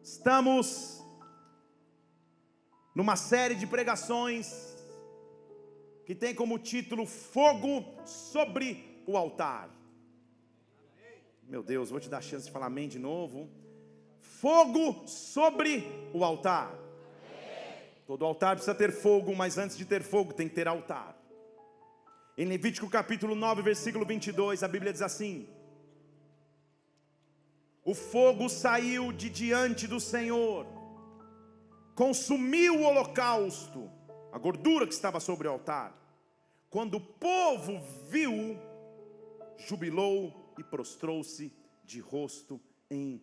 Estamos numa série de pregações que tem como título Fogo sobre o altar. Meu Deus, vou te dar a chance de falar amém de novo. Fogo sobre o altar. Todo altar precisa ter fogo, mas antes de ter fogo tem que ter altar. Em Levítico capítulo 9, versículo 22, a Bíblia diz assim: o fogo saiu de diante do Senhor, consumiu o holocausto, a gordura que estava sobre o altar. Quando o povo viu, jubilou e prostrou-se de rosto em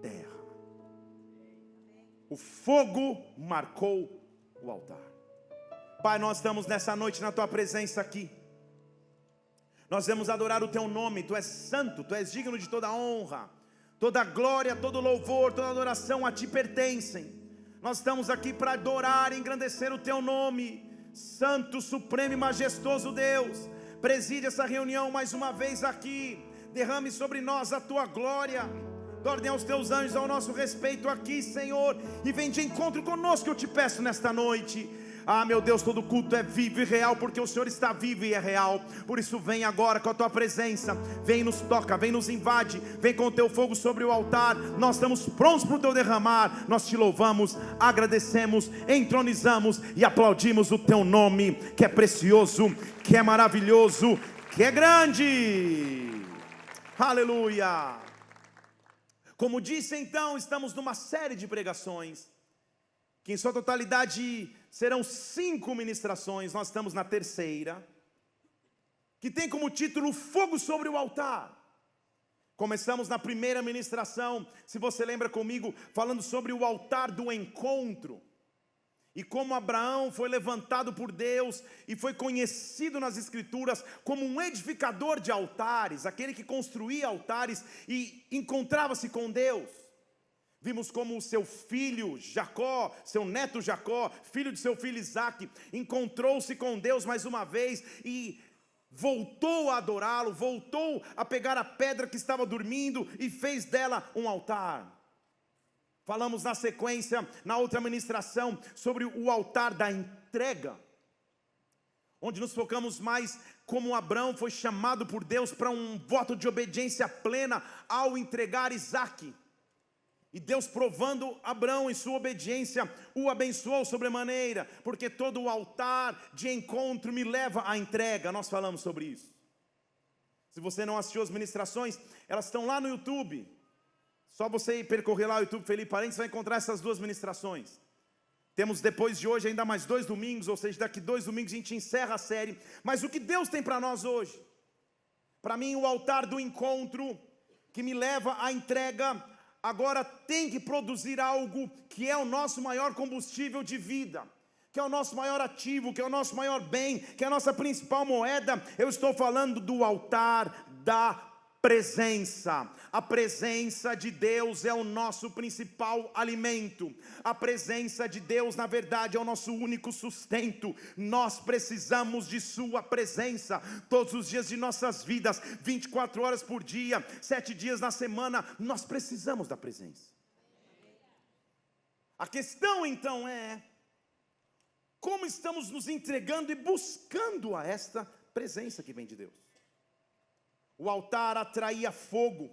terra. O fogo marcou o altar. Pai, nós estamos nessa noite na Tua presença aqui. Nós vamos adorar o Teu nome. Tu és santo, Tu és digno de toda honra, toda glória, todo louvor, toda adoração a Ti pertencem. Nós estamos aqui para adorar e engrandecer o Teu nome. Santo, supremo e majestoso Deus, preside essa reunião mais uma vez aqui. Derrame sobre nós a Tua glória. Ordem aos Teus anjos ao nosso respeito aqui, Senhor, e vem de encontro conosco, eu te peço nesta noite. Ah, meu Deus, todo culto é vivo e real, porque o Senhor está vivo e é real. Por isso vem agora com a Tua presença. Vem, nos toca, vem, nos invade. Vem com o Teu fogo sobre o altar. Nós estamos prontos para o Teu derramar. Nós te louvamos, agradecemos, entronizamos e aplaudimos o Teu nome, que é precioso, que é maravilhoso, que é grande. Aleluia. Como disse então, estamos numa série de pregações, que em sua totalidade serão 5 ministrações. Nós estamos na terceira, que tem como título Fogo sobre o altar. Começamos na primeira ministração, se você lembra comigo, falando sobre o altar do encontro, e como Abraão foi levantado por Deus e foi conhecido nas Escrituras como um edificador de altares, aquele que construía altares e encontrava-se com Deus. Vimos como o seu filho Jacó, seu neto Jacó, filho de seu filho Isaque, encontrou-se com Deus mais uma vez e voltou a adorá-lo, voltou a pegar a pedra que estava dormindo e fez dela um altar. Falamos na sequência, na outra ministração, sobre o altar da entrega, onde nos focamos mais como Abraão foi chamado por Deus para um voto de obediência plena ao entregar Isaque. E Deus, provando Abraão em sua obediência, o abençoou sobremaneira, porque todo o altar de encontro me leva à entrega. Nós falamos sobre isso. Se você não assistiu as ministrações, elas estão lá no YouTube. Só você ir percorrer lá o YouTube Felipe Parentes, vai encontrar essas 2 ministrações. Temos depois de hoje ainda mais 2 domingos, ou seja, daqui 2 domingos a gente encerra a série. Mas o que Deus tem para nós hoje? Para mim, o altar do encontro, que me leva à entrega, agora tem que produzir algo que é o nosso maior combustível de vida, que é o nosso maior ativo, que é o nosso maior bem, que é a nossa principal moeda. Eu estou falando do altar da presença. A presença de Deus é o nosso principal alimento. A presença de Deus, na verdade, é o nosso único sustento. Nós precisamos de sua presença todos os dias de nossas vidas, 24 horas por dia, 7 dias na semana. Nós precisamos da presença. A questão então é: como estamos nos entregando e buscando a esta presença que vem de Deus? O altar atraía fogo,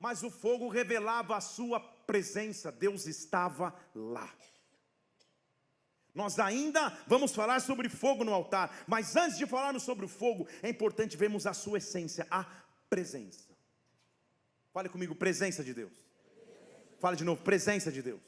mas o fogo revelava a sua presença. Deus estava lá. Nós ainda vamos falar sobre fogo no altar, mas antes de falarmos sobre o fogo, é importante vermos a sua essência, a presença. Fale comigo, presença de Deus. Fale de novo, presença de Deus.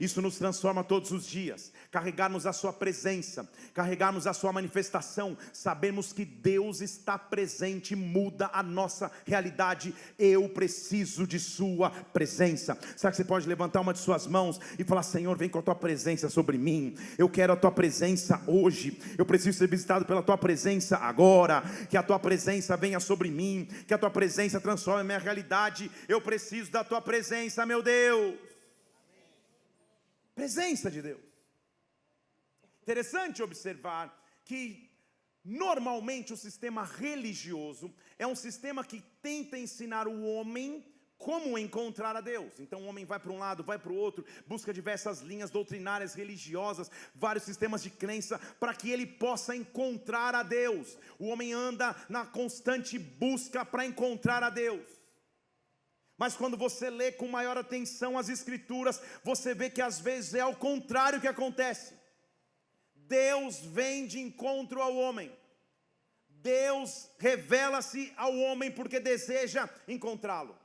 Isso nos transforma todos os dias. Carregarmos a sua presença, carregarmos a sua manifestação, sabemos que Deus está presente, muda a nossa realidade. Eu preciso de sua presença. Será que você pode levantar uma de suas mãos e falar: Senhor, vem com a tua presença sobre mim. Eu quero a tua presença hoje. Eu preciso ser visitado pela tua presença agora. Que a tua presença venha sobre mim, que a tua presença transforme a minha realidade. Eu preciso da tua presença, meu Deus. Presença de Deus. Interessante observar que normalmente o sistema religioso é um sistema que tenta ensinar o homem como encontrar a Deus. Então o homem vai para um lado, vai para o outro, busca diversas linhas doutrinárias, religiosas, vários sistemas de crença, para que ele possa encontrar a Deus. O homem anda na constante busca para encontrar a Deus. Mas quando você lê com maior atenção as Escrituras, você vê que às vezes é ao contrário que acontece. Deus vem de encontro ao homem. Deus revela-se ao homem porque deseja encontrá-lo.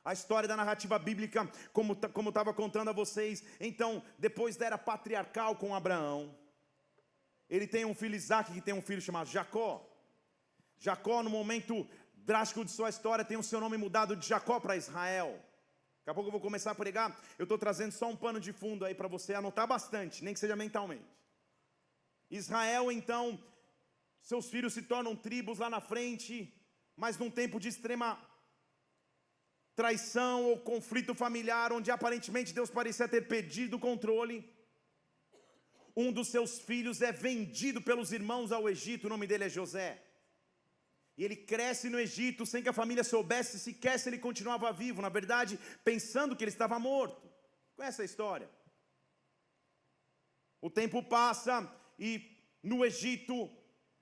A história da narrativa bíblica, como estava contando a vocês, então, depois da era patriarcal com Abraão, ele tem um filho Isaac, que tem um filho chamado Jacó. Jacó, no momento drástico de sua história, tem o seu nome mudado de Jacó para Israel. Daqui a pouco eu vou começar a pregar, eu estou trazendo só um pano de fundo aí para você anotar bastante, nem que seja mentalmente. Israel, então, seus filhos se tornam tribos lá na frente, mas num tempo de extrema traição ou conflito familiar, onde aparentemente Deus parecia ter perdido o controle. Um dos seus filhos é vendido pelos irmãos ao Egito, o nome dele é José. E ele cresce no Egito sem que a família soubesse sequer se ele continuava vivo, na verdade, pensando que ele estava morto. Conhece a história? O tempo passa e no Egito,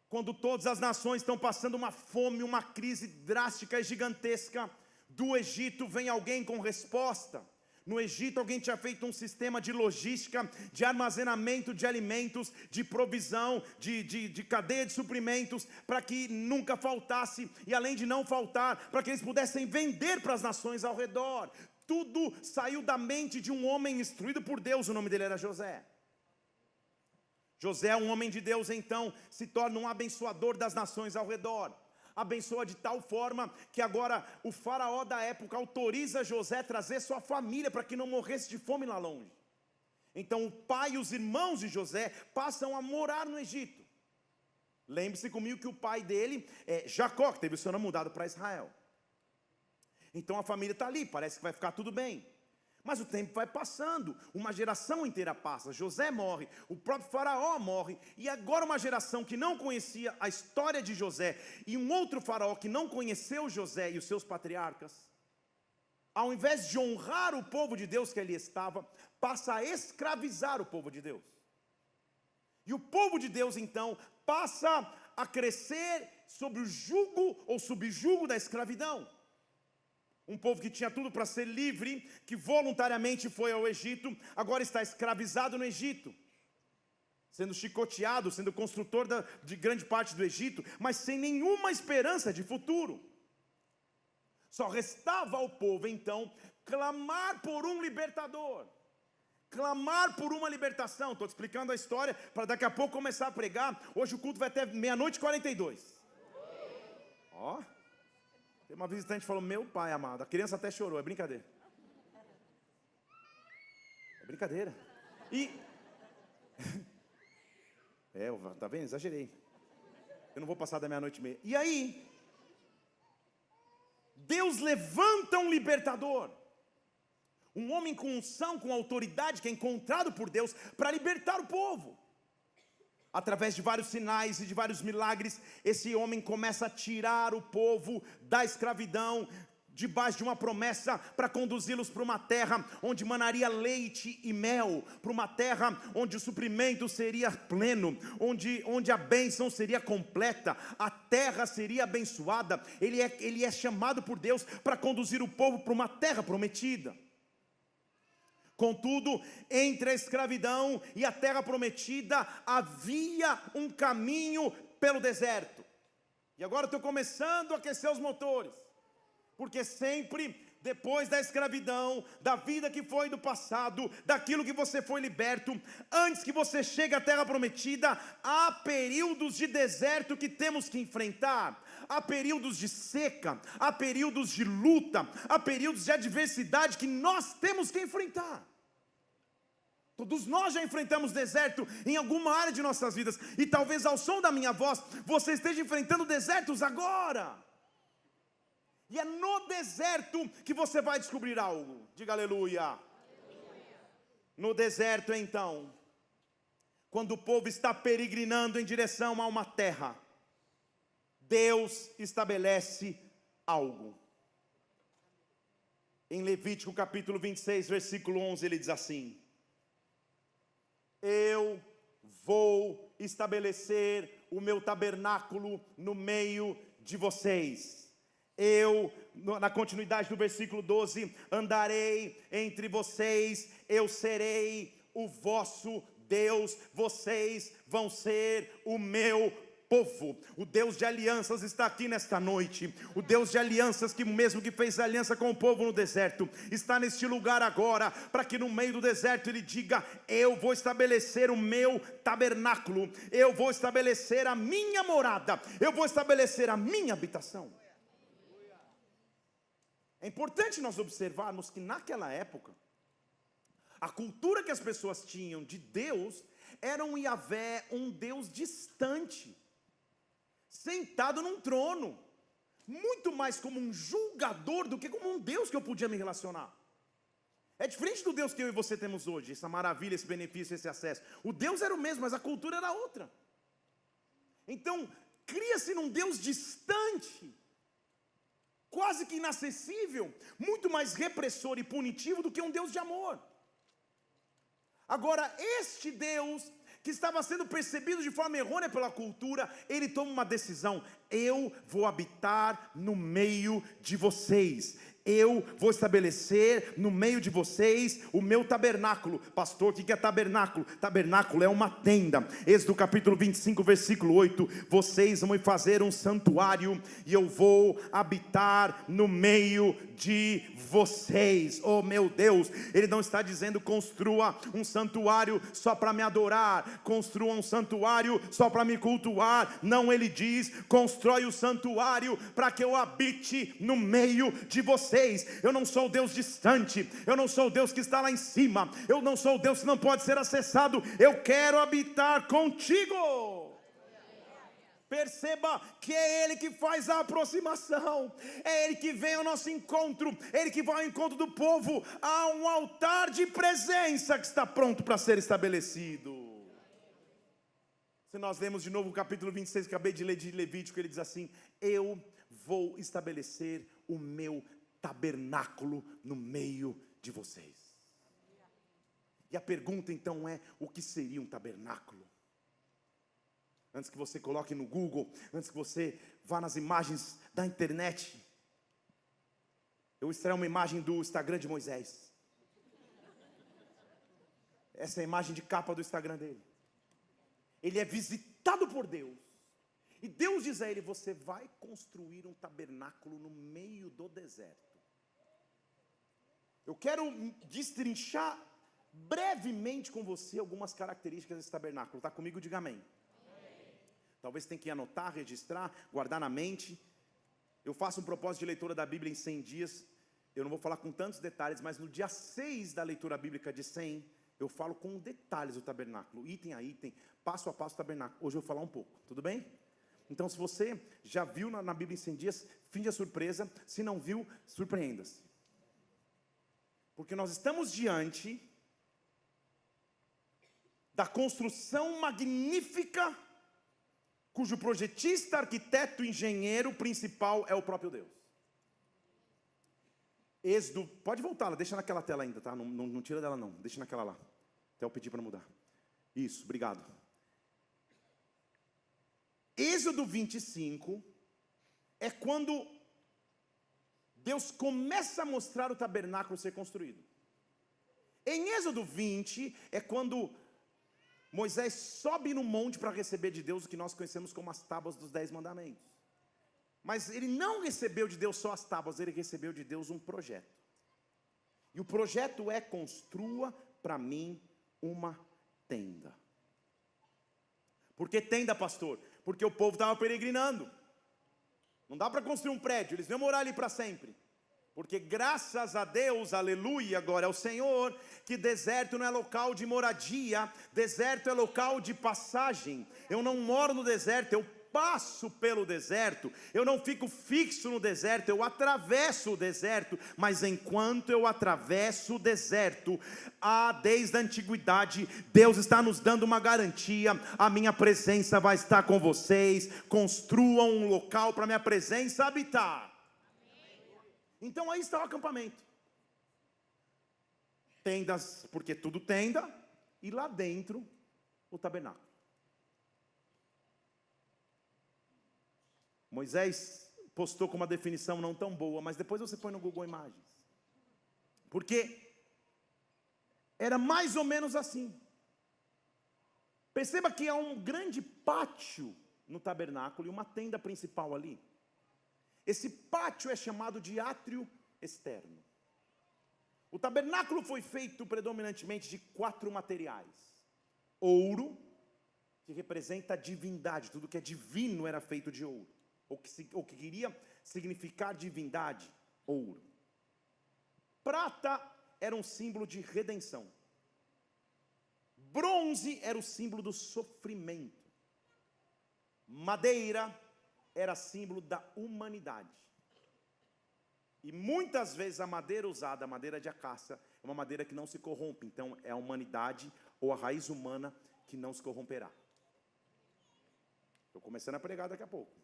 quando todas as nações estão passando uma fome, uma crise drástica e gigantesca, do Egito vem alguém com resposta. No Egito alguém tinha feito um sistema de logística, de armazenamento de alimentos, de provisão, de cadeia de suprimentos, para que nunca faltasse, e além de não faltar, para que eles pudessem vender para as nações ao redor. Tudo saiu da mente de um homem instruído por Deus, o nome dele era José. José, um homem de Deus, então, se torna um abençoador das nações ao redor. Abençoa de tal forma que agora o faraó da época autoriza José a trazer sua família para que não morresse de fome lá longe. Então o pai e os irmãos de José passam a morar no Egito. Lembre-se comigo que o pai dele é Jacó, que teve o seu nome mudado para Israel. Então a família está ali, parece que vai ficar tudo bem. Mas o tempo vai passando, uma geração inteira passa, José morre, o próprio faraó morre, e agora uma geração que não conhecia a história de José, e um outro faraó que não conheceu José e os seus patriarcas, ao invés de honrar o povo de Deus que ali estava, passa a escravizar o povo de Deus. E o povo de Deus então passa a crescer sobre o jugo ou subjugo da escravidão. Um povo que tinha tudo para ser livre, que voluntariamente foi ao Egito, agora está escravizado no Egito, sendo chicoteado, sendo construtor de grande parte do Egito, mas sem nenhuma esperança de futuro. Só restava ao povo então clamar por um libertador, clamar por uma libertação. Estou te explicando a história para daqui a pouco começar a pregar. Hoje o culto vai até 00:42. Ó. Tem uma visitante que falou: meu pai amado, a criança até chorou, é brincadeira. É brincadeira. E... tá vendo? Exagerei. Eu não vou passar da 00:30. E aí, Deus levanta um libertador. Um homem com unção, com autoridade, que é encontrado por Deus para libertar o povo. Através de vários sinais e de vários milagres, esse homem começa a tirar o povo da escravidão, debaixo de uma promessa para conduzi-los para uma terra onde manaria leite e mel, para uma terra onde o suprimento seria pleno, onde a bênção seria completa, a terra seria abençoada. Ele é chamado por Deus para conduzir o povo para uma terra prometida. Contudo, entre a escravidão e a terra prometida havia um caminho pelo deserto. E agora estou começando a aquecer os motores, porque sempre depois da escravidão, da vida que foi do passado, daquilo que você foi liberto, antes que você chegue à terra prometida, há períodos de deserto que temos que enfrentar. Há períodos de seca, há períodos de luta, há períodos de adversidade que nós temos que enfrentar. Todos nós já enfrentamos deserto em alguma área de nossas vidas, e talvez ao som da minha voz, você esteja enfrentando desertos agora. E é no deserto que você vai descobrir algo. Diga aleluia. Aleluia. No deserto então, quando o povo está peregrinando em direção a uma terra, Deus estabelece algo. Em Levítico capítulo 26, versículo 11, ele diz assim: eu vou estabelecer o meu tabernáculo no meio de vocês. Eu, na continuidade do versículo 12, andarei entre vocês, eu serei o vosso Deus, vocês vão ser o meu povo. O Deus de alianças está aqui nesta noite. O Deus de alianças, que mesmo que fez aliança com o povo no deserto, está neste lugar agora, para que no meio do deserto ele diga: eu vou estabelecer o meu tabernáculo, eu vou estabelecer a minha morada, eu vou estabelecer a minha habitação. É importante nós observarmos que naquela época, a cultura que as pessoas tinham de Deus era um Yahvé, um Deus distante, sentado num trono, muito mais como um julgador do que como um Deus que eu podia me relacionar. É diferente do Deus que eu e você temos hoje, essa maravilha, esse benefício, esse acesso. O Deus era o mesmo, mas a cultura era outra. Então, cria-se num Deus distante, quase que inacessível, muito mais repressor e punitivo do que um Deus de amor. Agora, este Deus, que estava sendo percebido de forma errônea pela cultura, ele toma uma decisão: eu vou habitar no meio de vocês. Eu vou estabelecer no meio de vocês o meu tabernáculo. Pastor, o que é tabernáculo? Tabernáculo é uma tenda. Êxodo capítulo 25, versículo 8. Vocês vão me fazer um santuário e eu vou habitar no meio de vocês. Oh meu Deus, ele não está dizendo construa um santuário só para me adorar, construa um santuário só para me cultuar. Não, ele diz: constrói o santuário para que eu habite no meio de vocês. Eu não sou o Deus distante, eu não sou o Deus que está lá em cima, eu não sou o Deus que não pode ser acessado. Eu quero habitar contigo. Perceba que é Ele que faz a aproximação, é Ele que vem ao nosso encontro, é Ele que vai ao encontro do povo. Há um altar de presença que está pronto para ser estabelecido. Se nós lemos de novo o capítulo 26, que acabei de ler de Levítico, ele diz assim: eu vou estabelecer o meu tabernáculo no meio de vocês. E a pergunta então é: o que seria um tabernáculo? Antes que você coloque no Google, antes que você vá nas imagens da internet, eu extraí uma imagem do Instagram de Moisés. Essa é a imagem de capa do Instagram dele. Ele é visitado por Deus, e Deus diz a ele: você vai construir um tabernáculo no meio do deserto. Eu quero destrinchar brevemente com você algumas características desse tabernáculo. Está comigo? Diga amém. Talvez tenha que anotar, registrar, guardar na mente. Eu faço um propósito de leitura da Bíblia em 100 dias. Eu não vou falar com tantos detalhes, mas no dia 6 da leitura bíblica de 100, eu falo com detalhes do tabernáculo, item a item, passo a passo do tabernáculo. Hoje eu vou falar um pouco, tudo bem? Então, se você já viu na Bíblia em 100 dias, finge a surpresa. Se não viu, surpreenda-se. Porque nós estamos diante da construção magnífica, cujo projetista, arquiteto, engenheiro principal é o próprio Deus. Êxodo, pode voltar, deixa naquela tela ainda, tá? Não tira dela não, deixa naquela lá, até eu pedir para mudar. Isso, obrigado. Êxodo 25 é quando Deus começa a mostrar o tabernáculo ser construído. Em Êxodo 20 é quando Moisés sobe no monte para receber de Deus o que nós conhecemos como as tábuas dos 10 mandamentos. Mas ele não recebeu de Deus só as tábuas, ele recebeu de Deus um projeto. E o projeto é: construa para mim uma tenda. Por que tenda, pastor? Porque o povo estava peregrinando. Não dá para construir um prédio, eles iam morar ali para sempre. Porque graças a Deus, aleluia, glória ao Senhor, que deserto não é local de moradia, deserto é local de passagem. Eu não moro no deserto, eu passo pelo deserto, eu não fico fixo no deserto, eu atravesso o deserto. Mas enquanto eu atravesso o deserto, desde a antiguidade, Deus está nos dando uma garantia: a minha presença vai estar com vocês. Construam um local para minha presença habitar. Então aí está o acampamento. tendas, porque tudo tenda, e lá dentro o tabernáculo. Moisés postou com uma definição não tão boa, mas depois você põe no Google Imagens. Porque era mais ou menos assim. Perceba que há um grande pátio no tabernáculo e uma tenda principal ali. Esse pátio é chamado de átrio externo. O tabernáculo foi feito predominantemente de 4 materiais. Ouro, que representa a divindade, tudo que é divino era feito de ouro. Ou que queria significar divindade, ouro. Prata era um símbolo de redenção. Bronze era o símbolo do sofrimento. Madeira era símbolo da humanidade. E muitas vezes a madeira usada, a madeira de acácia, é uma madeira que não se corrompe. Então é a humanidade ou a raiz humana que não se corromperá. Estou começando a pregar daqui a pouco.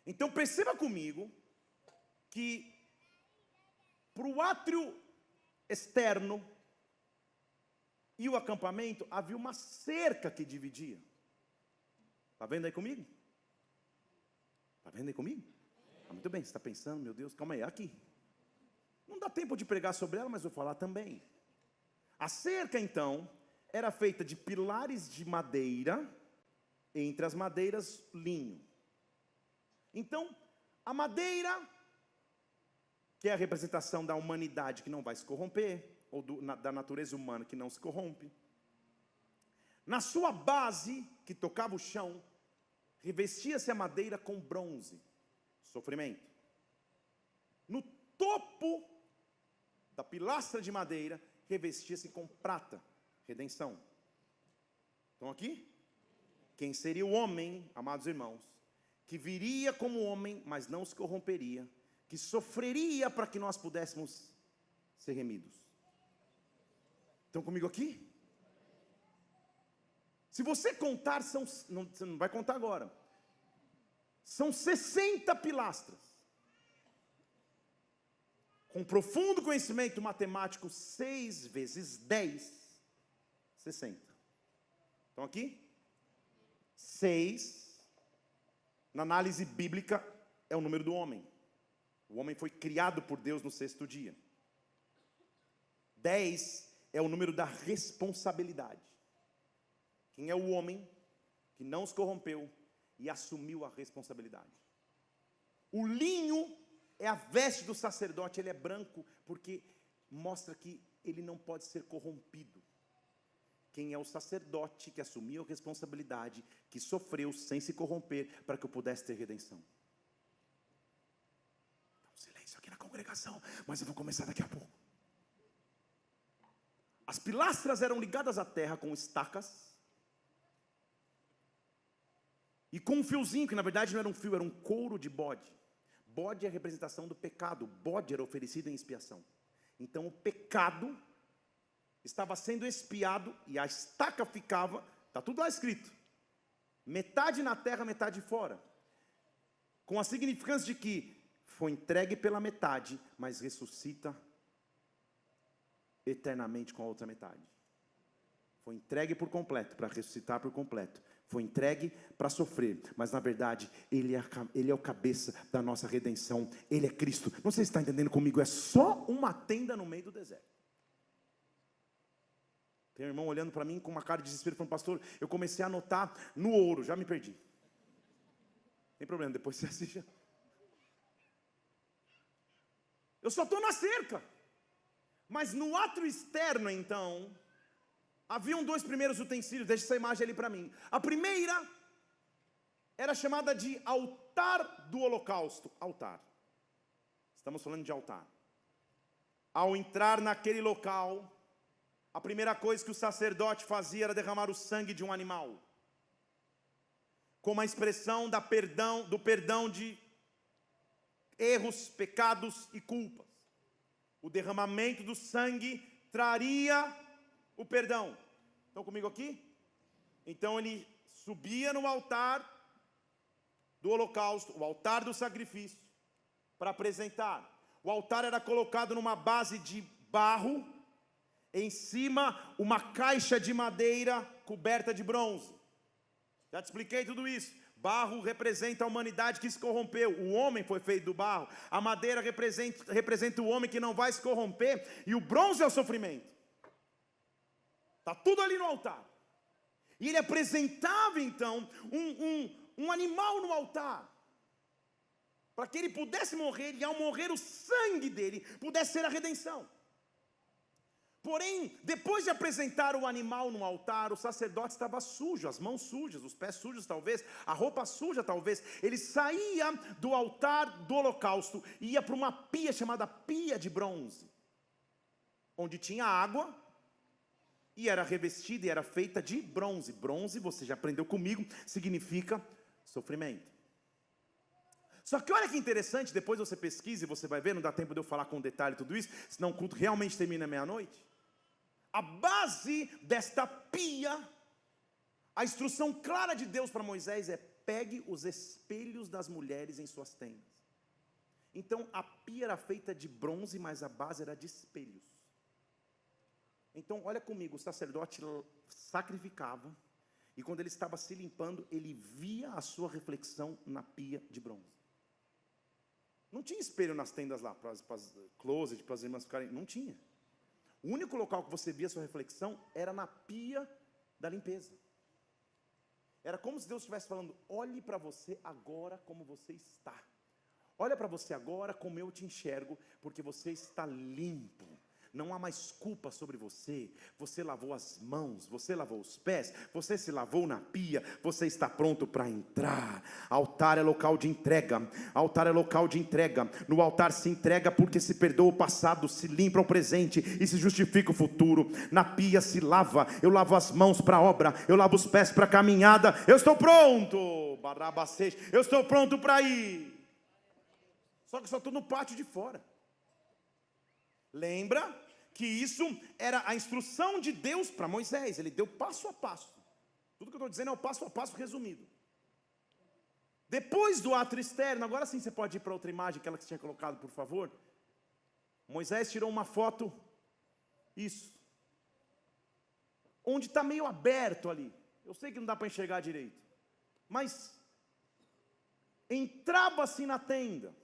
Então perceba comigo que para o átrio externo e o acampamento havia uma cerca que dividia. Está vendo aí comigo? Está vendo aí comigo? Ah, muito bem, você está pensando, meu Deus, calma aí, aqui. Não dá tempo de pregar sobre ela, mas vou falar também. A cerca, então, era feita de pilares de madeira, entre as madeiras, linho. Então, a madeira, que é a representação da humanidade que não vai se corromper, ou da natureza humana que não se corrompe. Na sua base, que tocava o chão, revestia-se a madeira com bronze, sofrimento. No topo da pilastra de madeira, revestia-se com prata, redenção. Estão aqui? Quem seria o homem, amados irmãos, que viria como homem, mas não se corromperia, que sofreria para que nós pudéssemos ser remidos. Estão comigo aqui? Se você contar, você não vai contar agora. São 60 pilastras. Com profundo conhecimento matemático, 6 vezes 10, 60. Estão aqui? 6, na análise bíblica, é o número do homem. O homem foi criado por Deus no 6º dia. 10 é o número da responsabilidade. Quem é o homem que não se corrompeu e assumiu a responsabilidade? O linho é a veste do sacerdote, ele é branco porque mostra que ele não pode ser corrompido. Quem é o sacerdote que assumiu a responsabilidade, que sofreu sem se corromper para que eu pudesse ter redenção? Silêncio aqui na congregação, mas eu vou começar daqui a pouco. As pilastras eram ligadas à terra com estacas e com um fiozinho, que na verdade não era um fio, era um couro de bode. Bode é a representação do pecado, bode era oferecido em expiação. Então o pecado estava sendo expiado e a estaca ficava, está tudo lá escrito, metade na terra, metade fora, com a significância de que foi entregue pela metade, mas ressuscita eternamente com a outra metade. Foi entregue por completo, para ressuscitar por completo. Foi entregue para sofrer, mas na verdade Ele é o cabeça da nossa redenção. Ele é Cristo. Não sei se está entendendo comigo, é só uma tenda no meio do deserto. Tem um irmão olhando para mim com uma cara de desespero, falando: pastor, eu comecei a anotar no ouro, já me perdi. Não tem problema, depois você assiste. Eu só estou na cerca. Mas no átrio externo, então, haviam 2 primeiros utensílios. Deixa essa imagem ali para mim. A primeira era chamada de altar do holocausto. Altar. Estamos falando de altar. Ao entrar naquele local, a primeira coisa que o sacerdote fazia era derramar o sangue de um animal, como a expressão do perdão de erros, pecados e culpas. O derramamento do sangue traria o perdão. Estão comigo aqui? Então ele subia no altar do holocausto, o altar do sacrifício, para apresentar. O altar era colocado numa base de barro, Em cima, uma caixa de madeira coberta de bronze. Já te expliquei tudo isso. Barro representa a humanidade que se corrompeu. O homem foi feito do barro. A madeira representa o homem que não vai se corromper. E o bronze é o sofrimento. Está tudo ali no altar. E ele apresentava então um animal no altar. Para que ele pudesse morrer, e ao morrer o sangue dele pudesse ser a redenção. Porém, depois de apresentar o animal no altar, o sacerdote estava sujo, as mãos sujas, os pés sujos talvez, a roupa suja talvez. Ele saía do altar do holocausto e ia para uma pia chamada pia de bronze, onde tinha água e era revestida e era feita de bronze. Bronze, você já aprendeu comigo, significa sofrimento. Só que olha que interessante, depois você pesquisa e você vai ver, não dá tempo de eu falar com detalhe tudo isso, senão o culto realmente termina meia-noite. A base desta pia, a instrução clara de Deus para Moisés é: pegue os espelhos das mulheres em suas tendas. Então a pia era feita de bronze, mas a base era de espelhos. Então olha comigo, o sacerdote sacrificava, e quando ele estava se limpando, ele via a sua reflexão na pia de bronze. Não tinha espelho nas tendas lá, para as closet, para as irmãs ficarem, não tinha. O único local que você via a sua reflexão era na pia da limpeza. Era como se Deus estivesse falando: olhe para você agora como você está. Olha para você agora como eu te enxergo, porque você está limpo. Não há mais culpa sobre você. Você lavou as mãos, você lavou os pés, você se lavou na pia, você está pronto para entrar. Altar é local de entrega. Altar é local de entrega. No altar se entrega porque se perdoa o passado, se limpa o presente e se justifica o futuro. Na pia se lava. Eu lavo as mãos para a obra, eu lavo os pés para a caminhada. Eu estou pronto, Barabacete, eu estou pronto para ir. Só que só estou no pátio de fora. Lembra que isso era a instrução de Deus para Moisés. Ele deu passo a passo. Tudo que eu estou dizendo é o passo a passo resumido. Depois do ato externo, agora sim você pode ir para outra imagem, aquela que você tinha colocado, por favor. Moisés tirou uma foto, isso, onde está meio aberto ali. Eu sei que não dá para enxergar direito, mas entrava-se na tenda.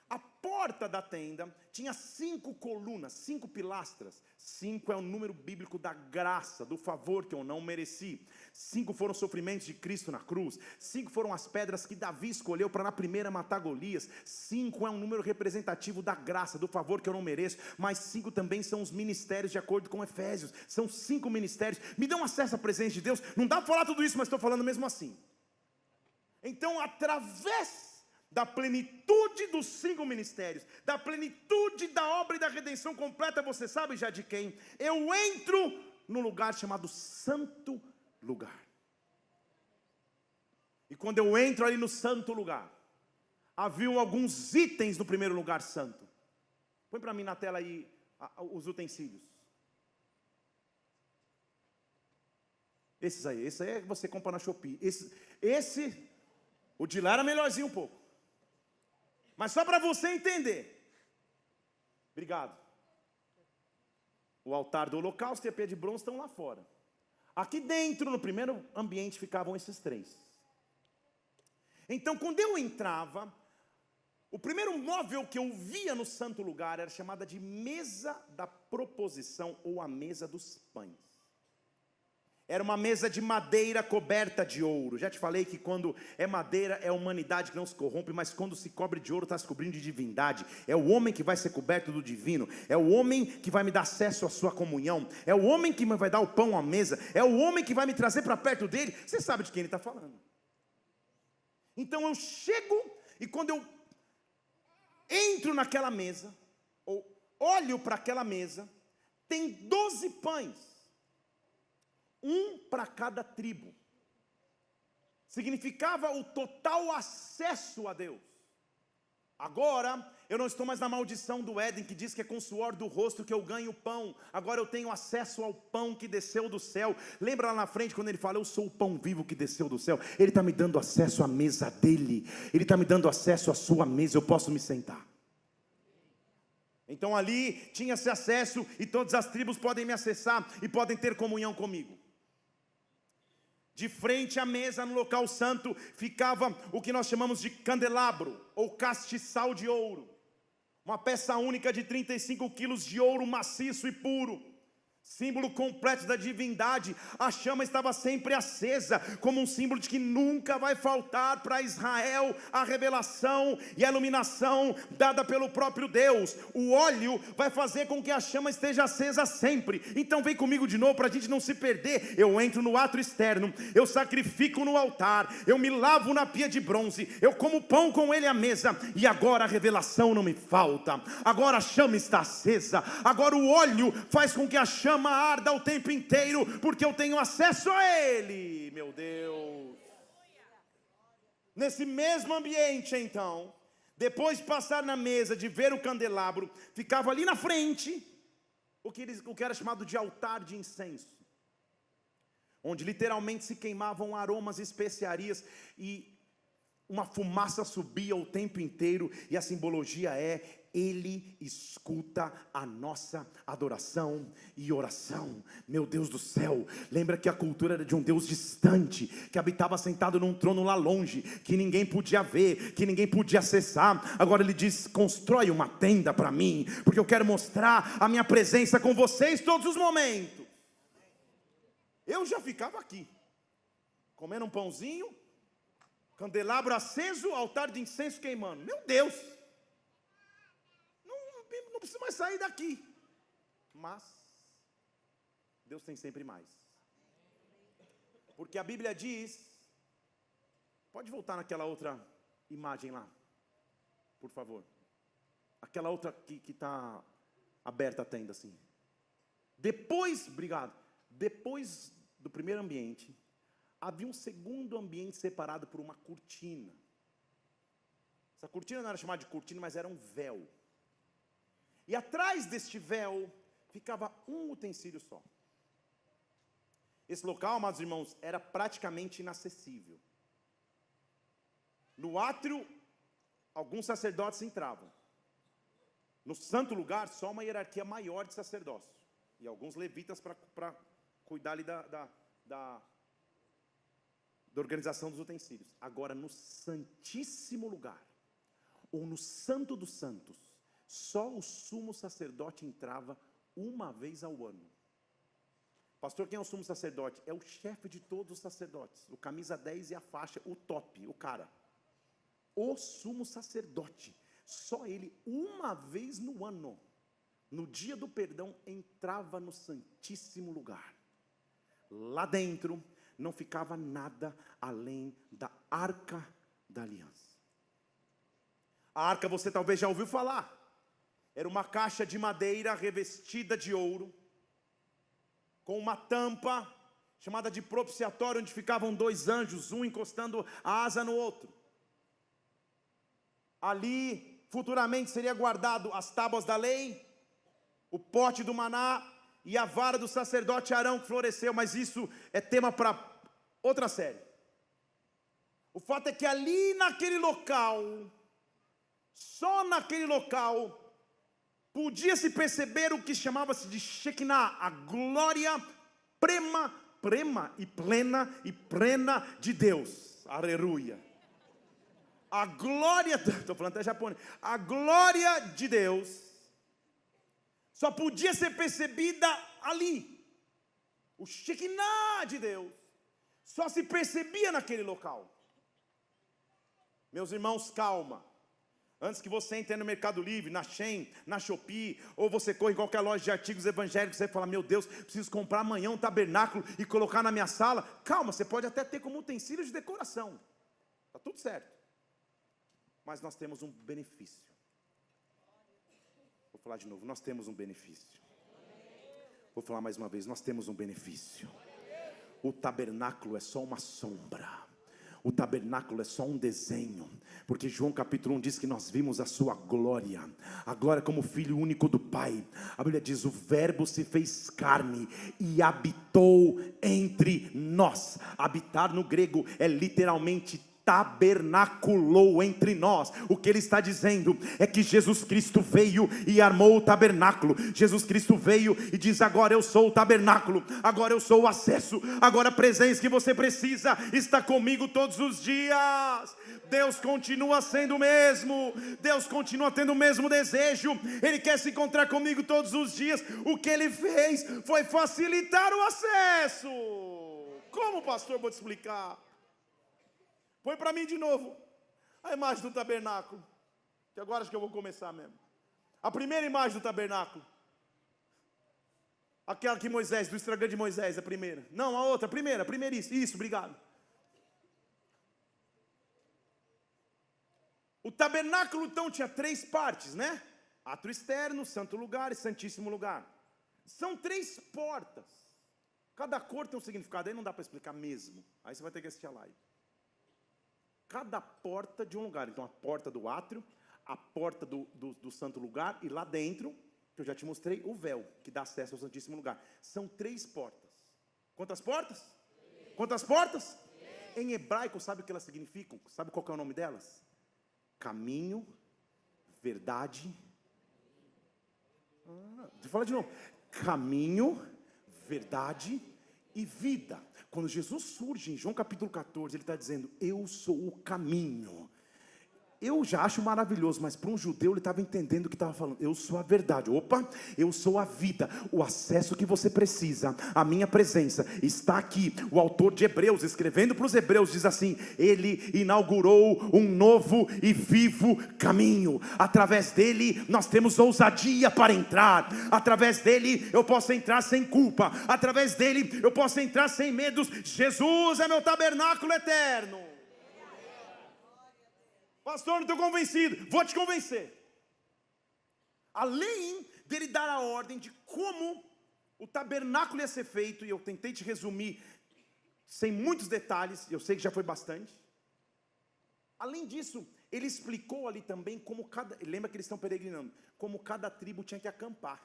A porta da tenda tinha 5 colunas, 5 pilastras. 5 é o número bíblico da graça, do favor que eu não mereci. 5 foram os sofrimentos de Cristo na cruz. 5 foram as pedras que Davi escolheu para na primeira matar Golias. 5 é um número representativo da graça, do favor que eu não mereço. Mas 5 também são os ministérios de acordo com Efésios. São 5 ministérios. Me dão acesso à presença de Deus. Não dá para falar tudo isso, mas estou falando mesmo assim. Então, através da plenitude dos 5 ministérios, da plenitude da obra e da redenção completa, você sabe já de quem? Eu entro no lugar chamado Santo Lugar. E quando eu entro ali no Santo Lugar, haviam alguns itens no primeiro lugar santo. Põe para mim na tela aí os utensílios. Esse aí é que você compra na Shopee. Esse, o de lá era melhorzinho um pouco. Mas só para você entender. Obrigado. O altar do holocausto e a pia de bronze estão lá fora. Aqui dentro, no primeiro ambiente, ficavam esses 3. Então, quando eu entrava, o primeiro móvel que eu via no santo lugar era chamada de mesa da proposição, ou a mesa dos pães. Era uma mesa de madeira coberta de ouro. Já te falei que quando é madeira é a humanidade que não se corrompe, mas quando se cobre de ouro está se cobrindo de divindade. É o homem que vai ser coberto do divino. É o homem que vai me dar acesso à sua comunhão. É o homem que me vai dar o pão à mesa. É o homem que vai me trazer para perto dele. Você sabe de quem ele está falando. Então eu chego e quando eu entro naquela mesa, ou olho para aquela mesa, tem 12 pães. Um para cada tribo. Significava o total acesso a Deus. Agora, eu não estou mais na maldição do Éden, que diz que é com o suor do rosto que eu ganho o pão. Agora eu tenho acesso ao pão que desceu do céu. Lembra lá na frente quando ele fala: eu sou o pão vivo que desceu do céu. Ele está me dando acesso à mesa dele. Ele está me dando acesso à sua mesa. Eu posso me sentar. Então ali tinha-se acesso e todas as tribos podem me acessar e podem ter comunhão comigo. De frente à mesa, no local santo, ficava o que nós chamamos de candelabro, ou castiçal de ouro. Uma peça única de 35 quilos de ouro maciço e puro. Símbolo completo da divindade. A chama estava sempre acesa, como um símbolo de que nunca vai faltar para Israel a revelação e a iluminação dada pelo próprio Deus. O óleo vai fazer com que a chama esteja acesa sempre. Então vem comigo de novo para a gente não se perder. Eu entro no átrio externo, eu sacrifico no altar, eu me lavo na pia de bronze, eu como pão com ele à mesa, e agora a revelação não me falta. Agora a chama está acesa, agora o óleo faz com que a chama arda o tempo inteiro, porque eu tenho acesso a ele, meu Deus. Nesse mesmo ambiente, então, depois de passar na mesa, de ver o candelabro, ficava ali na frente o que era chamado de altar de incenso, onde literalmente se queimavam aromas e especiarias, e uma fumaça subia o tempo inteiro, e a simbologia é: Ele escuta a nossa adoração e oração. Meu Deus do céu, lembra que a cultura era de um Deus distante, que habitava sentado num trono lá longe, que ninguém podia ver, que ninguém podia acessar. Agora ele diz: constrói uma tenda para mim, porque eu quero mostrar a minha presença com vocês todos os momentos. Eu já ficava aqui, comendo um pãozinho, candelabro aceso, altar de incenso queimando. Meu Deus, não preciso mais sair daqui. Mas Deus tem sempre mais. Porque a Bíblia diz, pode voltar naquela outra imagem lá, por favor. Aquela outra que está aberta a tenda assim. Depois do primeiro ambiente, havia um segundo ambiente separado por uma cortina. Essa cortina não era chamada de cortina, mas era um véu. E atrás deste véu ficava um utensílio só. Esse local, amados irmãos, era praticamente inacessível. No átrio, alguns sacerdotes entravam. No santo lugar, só uma hierarquia maior de sacerdócio. E alguns levitas para cuidar ali da organização dos utensílios. Agora, no santíssimo lugar, ou no santo dos santos, só o sumo sacerdote entrava uma vez ao ano. Pastor, quem é o sumo sacerdote? É o chefe de todos os sacerdotes, o camisa 10 e a faixa, o top, o cara. O sumo sacerdote, só ele, uma vez no ano, no dia do perdão, entrava no santíssimo lugar. Lá dentro não ficava nada além da arca da aliança. A arca você talvez já ouviu falar. Era uma caixa de madeira revestida de ouro, com uma tampa chamada de propiciatório, onde ficavam dois anjos, um encostando a asa no outro. Ali futuramente seria guardado as tábuas da lei, o pote do maná e a vara do sacerdote Arão que floresceu, mas isso é tema para outra série. O fato é que ali naquele local, só naquele local, podia-se perceber o que chamava-se de Shekinah, a glória plena de Deus. Aleluia. A glória, estou falando até japonês, a glória de Deus só podia ser percebida ali. O Shekinah de Deus só se percebia naquele local. Meus irmãos, calma. Antes que você entre no Mercado Livre, na Shein, na Shopee, ou você corre em qualquer loja de artigos evangélicos, você fala: meu Deus, preciso comprar amanhã um tabernáculo e colocar na minha sala. Calma, você pode até ter como utensílio de decoração. Está tudo certo. Mas nós temos um benefício. Vou falar de novo, nós temos um benefício. Vou falar mais uma vez, nós temos um benefício. O tabernáculo é só uma sombra. O tabernáculo é só um desenho, porque João capítulo 1 diz que nós vimos a sua glória, a glória como Filho único do Pai. A Bíblia diz: o verbo se fez carne e habitou entre nós. Habitar no grego é literalmente tabernaculou entre nós. O que ele está dizendo é que Jesus Cristo veio e armou o tabernáculo. Jesus Cristo veio e diz: agora eu sou o tabernáculo, agora eu sou o acesso, agora a presença que você precisa está comigo todos os dias. Deus continua sendo o mesmo, Deus continua tendo o mesmo desejo, Ele quer se encontrar comigo todos os dias. O que Ele fez foi facilitar o acesso. Como, pastor, vou te explicar? Põe para mim de novo a imagem do tabernáculo, que agora acho que eu vou começar mesmo. A primeira imagem do tabernáculo, aquela que Moisés, do estragante de Moisés, a primeira. Não, a outra, a primeira isso, obrigado. O tabernáculo então tinha 3 partes, né? Átrio externo, santo lugar e santíssimo lugar. São 3 portas. Cada cor tem um significado, aí não dá para explicar mesmo. Aí você vai ter que assistir a live. Cada porta de um lugar. Então a porta do átrio, a porta do santo lugar, e lá dentro, que eu já te mostrei, o véu, que dá acesso ao santíssimo lugar. São 3 portas. Quantas portas? Quantas portas? Em hebraico, sabe o que elas significam? Sabe qual que é o nome delas? Caminho, verdade. Deixa eu falar de novo. Caminho, verdade e vida. Quando Jesus surge em João capítulo 14, ele está dizendo: eu sou o caminho. Eu já acho maravilhoso, mas para um judeu ele estava entendendo o que estava falando. Eu sou a verdade, opa, eu sou a vida, o acesso que você precisa, a minha presença está aqui. O autor de Hebreus, escrevendo para os Hebreus, diz assim: ele inaugurou um novo e vivo caminho. Através dele nós temos ousadia para entrar. Através dele eu posso entrar sem culpa. Através dele eu posso entrar sem medos. Jesus é meu tabernáculo eterno. Pastor, não estou convencido. Vou te convencer. Além dele dar a ordem de como o tabernáculo ia ser feito, e eu tentei te resumir sem muitos detalhes, eu sei que já foi bastante. Além disso, ele explicou ali também como lembra que eles estão peregrinando, como cada tribo tinha que acampar.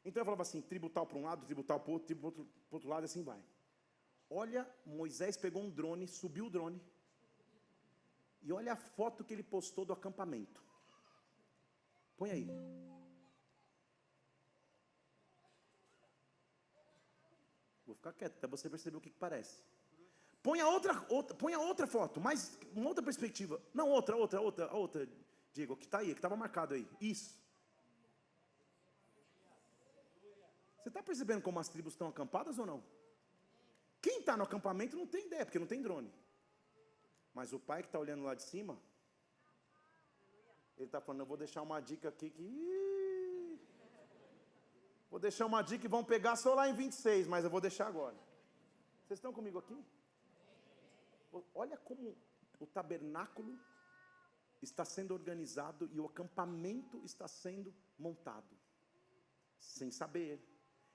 Então eu falava assim: tribo tal para um lado, tribo tal para o outro, tribo para o outro lado, assim vai. Olha, Moisés pegou um drone, subiu o drone, e olha a foto que ele postou do acampamento. Põe aí. Vou ficar quieto até você perceber o que parece. Põe a outra foto, mais uma outra perspectiva. Não, outra, Diego, que está aí, que estava marcado aí. Isso. Você está percebendo como as tribos estão acampadas ou não? Quem está no acampamento não tem ideia, porque não tem drone. Mas o pai que está olhando lá de cima, ele está falando: eu vou deixar uma dica aqui vou deixar uma dica e vão pegar só lá em 26, mas eu vou deixar agora. Vocês estão comigo aqui? Olha como o tabernáculo está sendo organizado e o acampamento está sendo montado. Sem saber,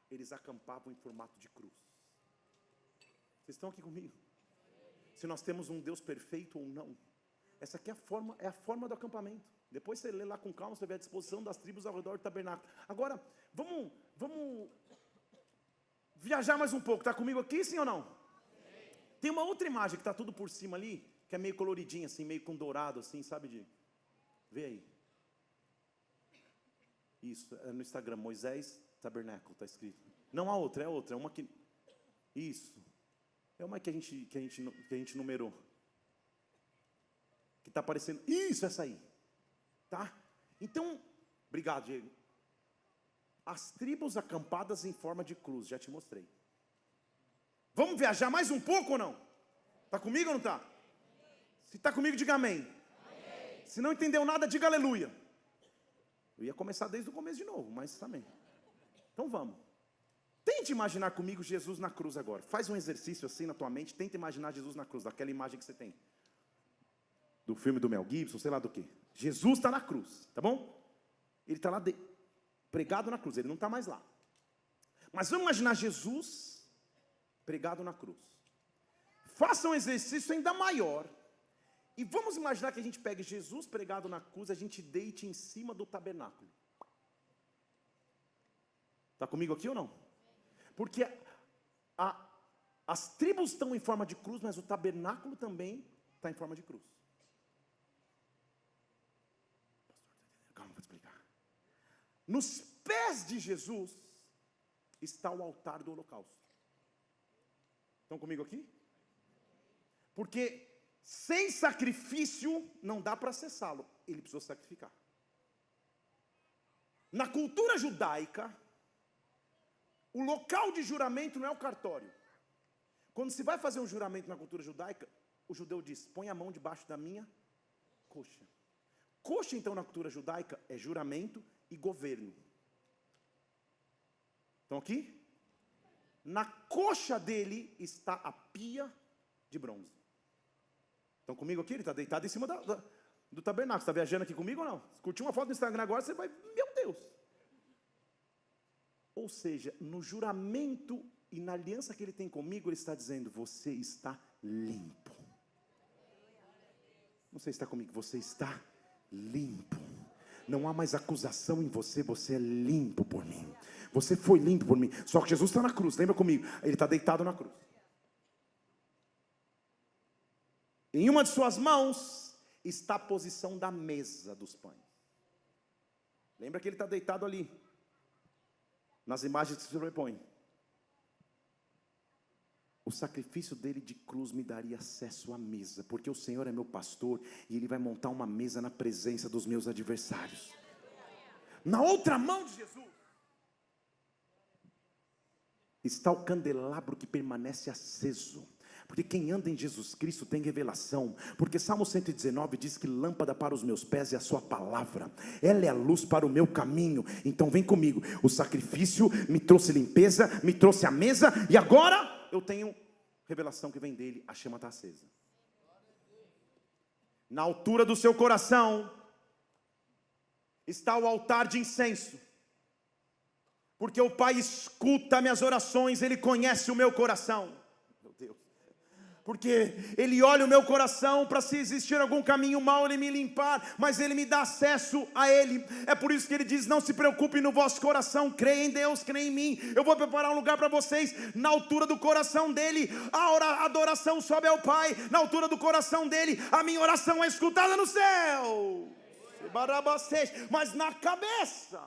eles acampavam em formato de cruz. Vocês estão aqui comigo? Se nós temos um Deus perfeito ou não. Essa aqui é a forma do acampamento. Depois você lê lá com calma, você vê a disposição das tribos ao redor do tabernáculo. Agora, vamos viajar mais um pouco. Está comigo aqui, sim ou não? Sim. Tem uma outra imagem que está tudo por cima ali, que é meio coloridinha assim, meio com dourado assim, sabe? Vê aí. Isso, é no Instagram, Moisés Tabernáculo, está escrito. Não, a outra, é uma que... Isso. É uma que a gente numerou. Que está aparecendo. Isso, essa aí. Tá? Então, obrigado, Diego. As tribos acampadas em forma de cruz, já te mostrei. Vamos viajar mais um pouco ou não? Está comigo ou não está? Se está comigo, diga amém. Amém. Se não entendeu nada, diga aleluia. Eu ia começar desde o começo de novo, mas amém. Então vamos. Tente imaginar comigo Jesus na cruz agora. Faz um exercício assim na tua mente. Tenta imaginar Jesus na cruz, daquela imagem que você tem. Do filme do Mel Gibson, sei lá do que. Jesus está na cruz, tá bom? Ele está lá pregado na cruz, ele não está mais lá. Mas vamos imaginar Jesus pregado na cruz. Faça um exercício ainda maior. E vamos imaginar que a gente pegue Jesus pregado na cruz, a gente deite em cima do tabernáculo. Está comigo aqui ou não? Porque as tribos estão em forma de cruz, mas o tabernáculo também está em forma de cruz. Calma, vou explicar. Nos pés de Jesus está o altar do holocausto. Estão comigo aqui? Porque sem sacrifício não dá para acessá-lo. Ele precisou sacrificar. Na cultura judaica, o local de juramento não é o cartório. Quando se vai fazer um juramento na cultura judaica, o judeu diz: põe a mão debaixo da minha coxa. Coxa, então, na cultura judaica, é juramento e governo. Estão aqui? Na coxa dele está a pia de bronze. Estão comigo aqui? Ele está deitado em cima do tabernáculo. Você está viajando aqui comigo ou não? Se curtir uma foto no Instagram agora, você vai... Meu Deus! Ou seja, no juramento e na aliança que ele tem comigo, ele está dizendo: você está limpo. Não sei se está comigo. Você está limpo. Não há mais acusação em você. Você é limpo por mim. Você foi limpo por mim. Só que Jesus está na cruz, lembra comigo? Ele está deitado na cruz. Em uma de suas mãos está a posição da mesa dos pães. Lembra que ele está deitado ali, nas imagens que se sobrepõem. O sacrifício dele de cruz me daria acesso à mesa, porque o Senhor é meu pastor e Ele vai montar uma mesa na presença dos meus adversários. Na outra mão de Jesus está o candelabro que permanece aceso. Porque quem anda em Jesus Cristo tem revelação. Porque Salmo 119 diz que lâmpada para os meus pés é a sua palavra. Ela é a luz para o meu caminho. Então vem comigo. O sacrifício me trouxe limpeza, me trouxe a mesa. E agora eu tenho revelação que vem dele. A chama está acesa. Na altura do seu coração está o altar de incenso. Porque o Pai escuta minhas orações. Ele conhece o meu coração. Porque Ele olha o meu coração para, se existir algum caminho mau, Ele me limpar, mas Ele me dá acesso a Ele. É por isso que Ele diz: não se preocupe no vosso coração, creia em Deus, creia em mim. Eu vou preparar um lugar para vocês. Na altura do coração dEle, a adoração sobe ao Pai. Na altura do coração dEle, a minha oração é escutada no céu. Mas na cabeça,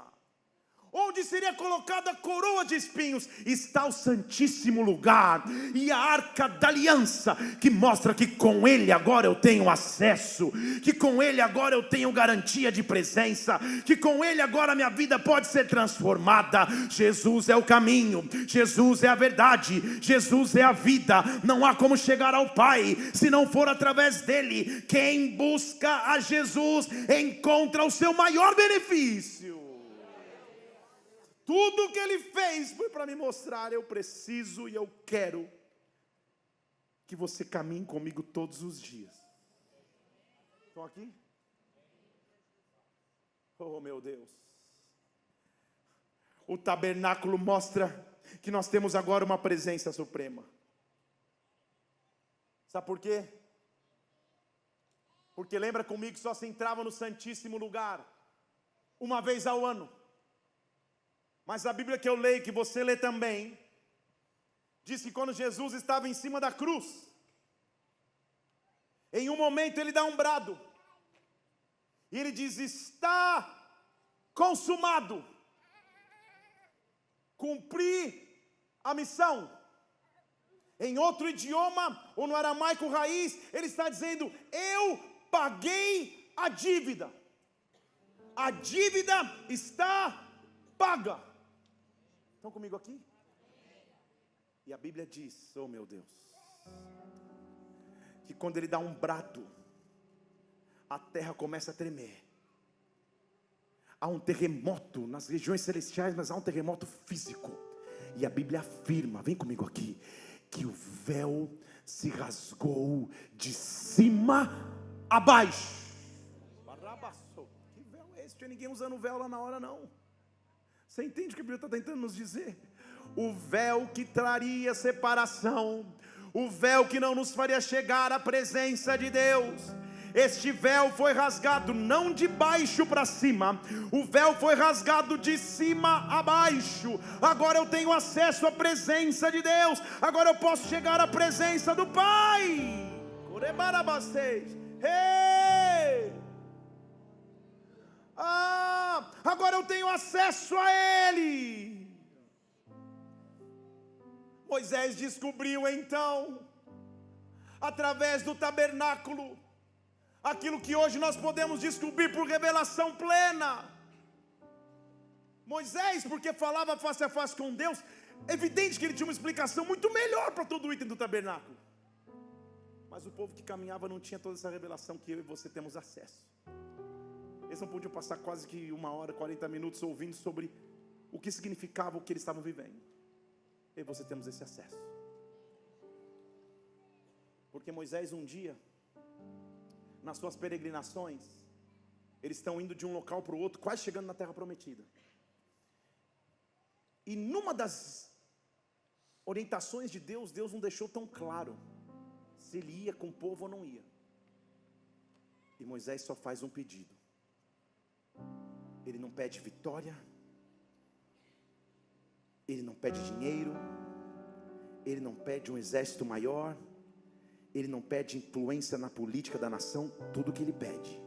onde seria colocada a coroa de espinhos, está o santíssimo lugar e a arca da aliança, que mostra que com Ele agora eu tenho acesso, que com Ele agora eu tenho garantia de presença, que com Ele agora minha vida pode ser transformada. Jesus é o caminho, Jesus é a verdade, Jesus é a vida. Não há como chegar ao Pai se não for através dEle. Quem busca a Jesus encontra o seu maior benefício. Tudo que Ele fez foi para me mostrar: eu preciso e eu quero que você caminhe comigo todos os dias. Estão aqui? Oh, meu Deus. O tabernáculo mostra que nós temos agora uma presença suprema. Sabe por quê? Porque lembra comigo que só se entrava no Santíssimo Lugar uma vez ao ano. Mas a Bíblia que eu leio, que você lê também, diz que quando Jesus estava em cima da cruz, em um momento Ele dá um brado, e Ele diz: está consumado. Cumpri a missão. Em outro idioma, ou no aramaico raiz, Ele está dizendo: eu paguei a dívida. A dívida está paga. Estão comigo aqui? E a Bíblia diz, oh meu Deus, que quando Ele dá um brado, a terra começa a tremer. Há um terremoto nas regiões celestiais, mas há um terremoto físico. E a Bíblia afirma, vem comigo aqui, que o véu se rasgou de cima a baixo. Que véu é esse? Não tinha ninguém usando véu lá na hora não. Você entende o que a Bíblia está tentando nos dizer? O véu que traria separação, o véu que não nos faria chegar à presença de Deus, este véu foi rasgado não de baixo para cima, o véu foi rasgado de cima a baixo. Agora eu tenho acesso à presença de Deus, agora eu posso chegar à presença do Pai. Ei! Agora eu tenho acesso a Ele. Moisés descobriu então, através do tabernáculo, aquilo que hoje nós podemos descobrir por revelação plena. Moisés, porque falava face a face com Deus, evidente que ele tinha uma explicação muito melhor para todo o item do tabernáculo. Mas o povo que caminhava não tinha toda essa revelação que eu e você temos acesso. Eles não podiam passar quase que 1 hora, 40 minutos ouvindo sobre o que significava o que eles estavam vivendo. Eu e você temos esse acesso. Porque Moisés um dia, nas suas peregrinações, eles estão indo de um local para o outro, quase chegando na terra prometida. E numa das orientações de Deus, Deus não deixou tão claro se ele ia com o povo ou não ia. E Moisés só faz um pedido. Ele não pede vitória, ele não pede dinheiro, ele não pede um exército maior, ele não pede influência na política da nação. Tudo que ele pede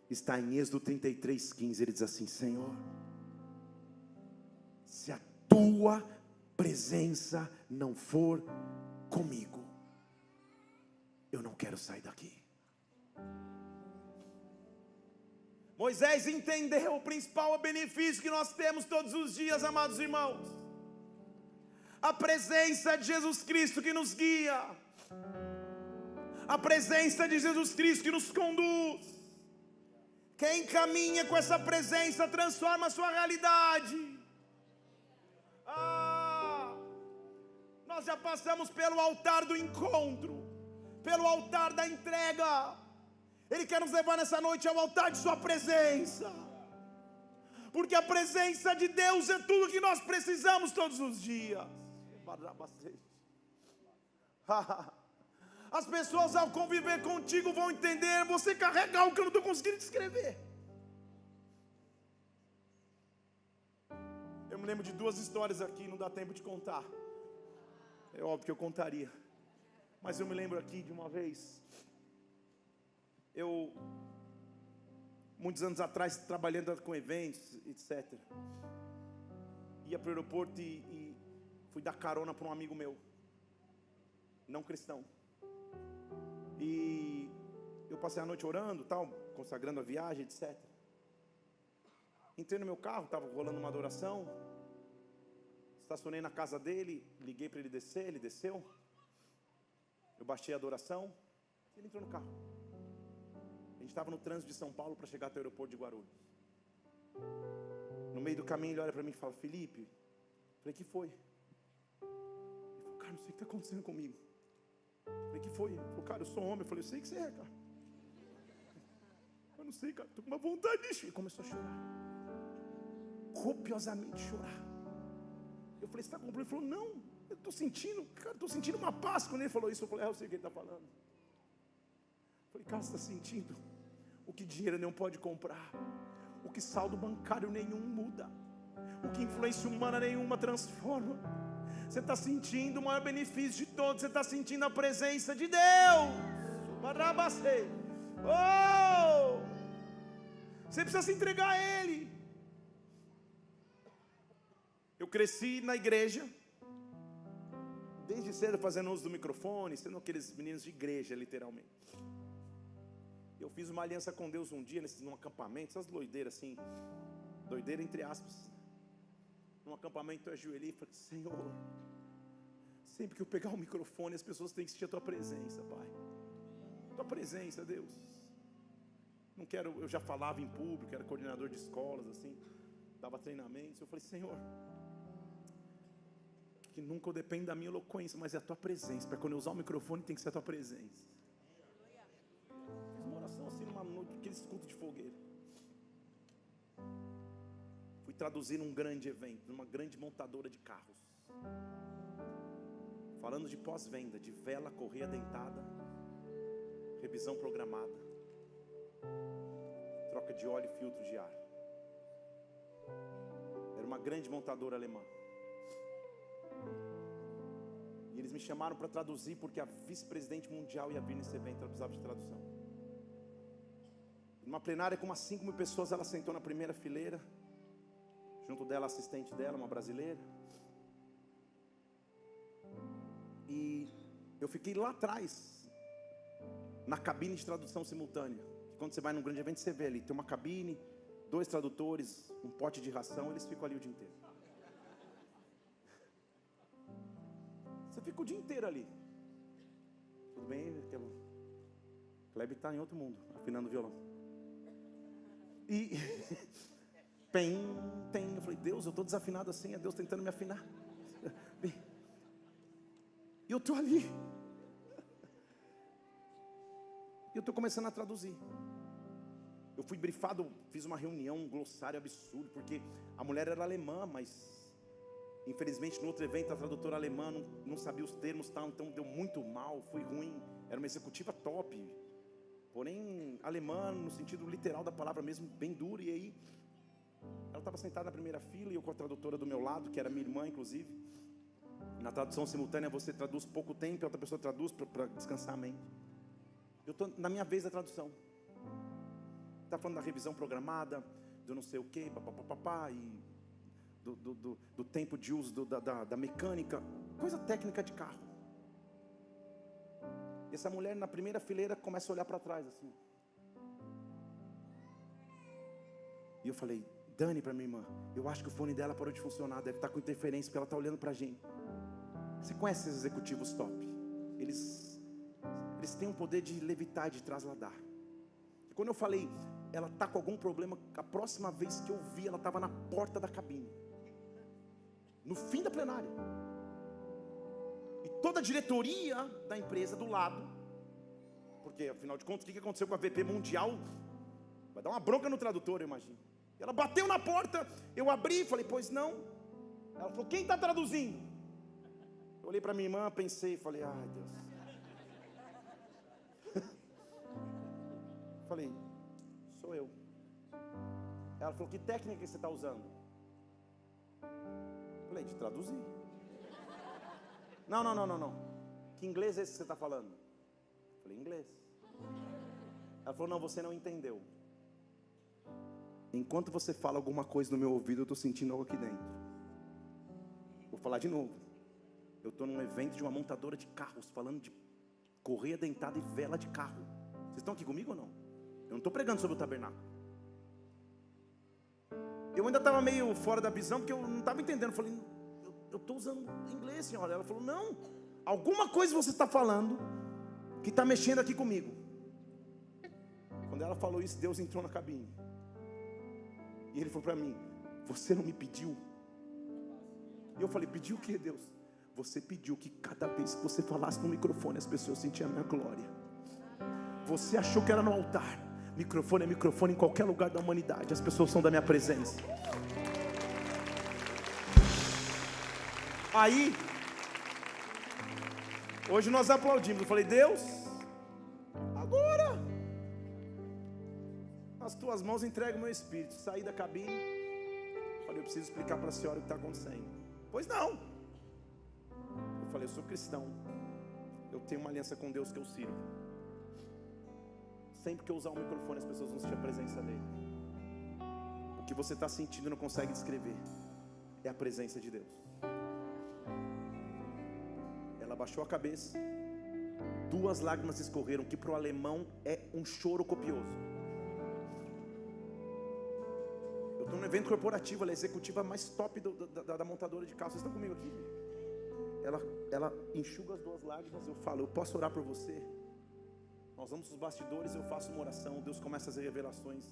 está em Êxodo 33:15. Ele diz assim: Senhor, se a tua presença não for comigo, eu não quero sair daqui. Moisés entendeu o principal benefício que nós temos todos os dias, amados irmãos: a presença de Jesus Cristo que nos guia, a presença de Jesus Cristo que nos conduz. Quem caminha com essa presença transforma a sua realidade. Nós já passamos pelo altar do encontro, pelo altar da entrega. Ele quer nos levar nessa noite ao altar de sua presença, porque a presença de Deus é tudo que nós precisamos todos os dias. As pessoas ao conviver contigo vão entender, você carrega algo que eu não estou conseguindo descrever. Eu me lembro de 2 histórias aqui, não dá tempo de contar. É óbvio que eu contaria, mas eu me lembro aqui de uma vez. Eu, muitos anos atrás, trabalhando com eventos, etc., ia para o aeroporto e fui dar carona para um amigo meu, não cristão. E eu passei a noite orando, tal, consagrando a viagem, etc. Entrei no meu carro, estava rolando uma adoração. Estacionei na casa dele, liguei para ele descer, ele desceu. Eu baixei a adoração, ele entrou no carro. A gente estava no trânsito de São Paulo para chegar até o aeroporto de Guarulhos. No meio do caminho ele olha para mim e fala: Felipe. Eu falei: que foi? Ele falou: cara, não sei o que está acontecendo comigo. Eu falei: que foi? Ele falou: cara, eu sou homem. Eu falei: eu sei que você é, cara. Eu não sei, cara, estou com uma vontade de chorar. Ele começou a chorar, copiosamente chorar. Eu falei: você está com problema? Ele falou: não, eu estou sentindo, cara, estou sentindo uma paz. Quando ele falou isso, eu falei: eu sei o que ele está falando. Eu falei: cara, você está sentindo o que dinheiro nenhum pode comprar, o que saldo bancário nenhum muda, o que influência humana nenhuma transforma. Você está sentindo o maior benefício de todos, você está sentindo a presença de Deus. Oh! Você precisa se entregar a Ele. Eu cresci na igreja, desde cedo fazendo uso do microfone, sendo aqueles meninos de igreja, literalmente. Eu fiz uma aliança com Deus um dia, num acampamento, essas doideiras assim, doideira entre aspas. Num acampamento eu ajoelhei e falei: Senhor, sempre que eu pegar o microfone, as pessoas têm que sentir a Tua presença, Pai. Tua presença, Deus. Não quero, eu já falava em público, era coordenador de escolas, assim, dava treinamentos. Eu falei: Senhor, que nunca eu dependo da minha eloquência, mas é a Tua presença. Para quando eu usar o microfone, tem que ser a Tua presença. Fiz uma oração assim numa noite, aqueles cultos de fogueira. Fui traduzir num grande evento, numa grande montadora de carros, falando de pós-venda, de vela, correia dentada, revisão programada, troca de óleo e filtro de ar. Era uma grande montadora alemã. E Eles me chamaram para traduzir porque a vice-presidente mundial ia vir nesse evento, ela precisava de tradução. Numa plenária com umas 5.000 pessoas, ela sentou na primeira fileira. Junto dela, a assistente dela, uma brasileira. E eu fiquei lá atrás, na cabine de tradução simultânea. Quando você vai num grande evento, você vê ali, tem uma cabine, 2 tradutores, um pote de ração, eles ficam ali o dia inteiro. Você fica o dia inteiro ali. Tudo bem? Kleber está em outro mundo, afinando o violão. E tem. Eu falei, Deus, eu estou desafinado assim, é Deus tentando me afinar. E eu estou ali. E eu estou começando a traduzir. Eu fui brifado, fiz uma reunião, um glossário absurdo, porque a mulher era alemã, mas infelizmente no outro evento a tradutora alemã não sabia os termos, tal, então deu muito mal, foi ruim. Era uma executiva top, porém alemã no sentido literal da palavra mesmo, bem dura. E aí ela estava sentada na primeira fila e eu com a tradutora do meu lado, que era minha irmã inclusive. Na tradução simultânea você traduz pouco tempo e a outra pessoa traduz para descansar a mente. Eu estou na minha vez da tradução. Está falando da revisão programada, do não sei o que, papapá, e do tempo de uso da mecânica, coisa técnica de carro. E essa mulher na primeira fileira começa a olhar para trás assim. E eu falei, Dani, para minha irmã, eu acho que o fone dela parou de funcionar, deve estar com interferência, porque ela está olhando para a gente. Você conhece esses executivos top? Eles têm um poder de levitar, de trasladar. E quando eu falei, ela está com algum problema, a próxima vez que eu vi, ela estava na porta da cabine, no fim da plenária. E toda a diretoria da empresa do lado, porque afinal de contas, o que aconteceu com a VP Mundial? Vai dar uma bronca no tradutor, eu imagino. Ela bateu na porta, eu abri e falei, pois não? Ela falou, quem está traduzindo? Eu olhei para minha irmã, pensei, falei, ai Deus. Falei, sou eu. Ela falou, que técnica que você está usando? Falei, de traduzir. Não. Que inglês é esse que você está falando? Falei, inglês. Ela falou, não, você não entendeu. Enquanto você fala alguma coisa no meu ouvido, eu estou sentindo algo aqui dentro. Vou falar de novo. Eu estou num evento de uma montadora de carros, falando de correia dentada e vela de carro. Vocês estão aqui comigo ou não? Eu não estou pregando sobre o tabernáculo. Eu ainda estava meio fora da visão, porque eu não estava entendendo. Eu falei, eu estou usando inglês, senhora. Ela falou, não, alguma coisa você está falando que está mexendo aqui comigo. Quando ela falou isso, Deus entrou na cabine. E Ele falou para mim, você não me pediu? E eu falei, pediu o que, Deus? Você pediu que cada vez que você falasse no microfone, as pessoas sentiam a minha glória. Você achou que era no altar. Microfone é microfone em qualquer lugar da humanidade. As pessoas são da minha presença. Aí, hoje nós aplaudimos. Eu falei, Deus, agora nas tuas mãos entrego o meu espírito. Saí da cabine. Falei, eu preciso explicar para a senhora o que está acontecendo. Pois não. Eu falei, eu sou cristão. Eu tenho uma aliança com Deus que eu sirvo. Sempre que eu usar o microfone, as pessoas vão sentir a presença dele. O que você está sentindo não consegue descrever. É a presença de Deus. Ela baixou a cabeça. 2 lágrimas escorreram, que para o alemão é um choro copioso. Eu estou num evento corporativo, ela é a executiva mais top da montadora de carro. Vocês estão comigo aqui? Ela enxuga as 2 lágrimas. Eu falo, eu posso orar por você? Nós vamos nos bastidores, eu faço uma oração, Deus começa a fazer revelações.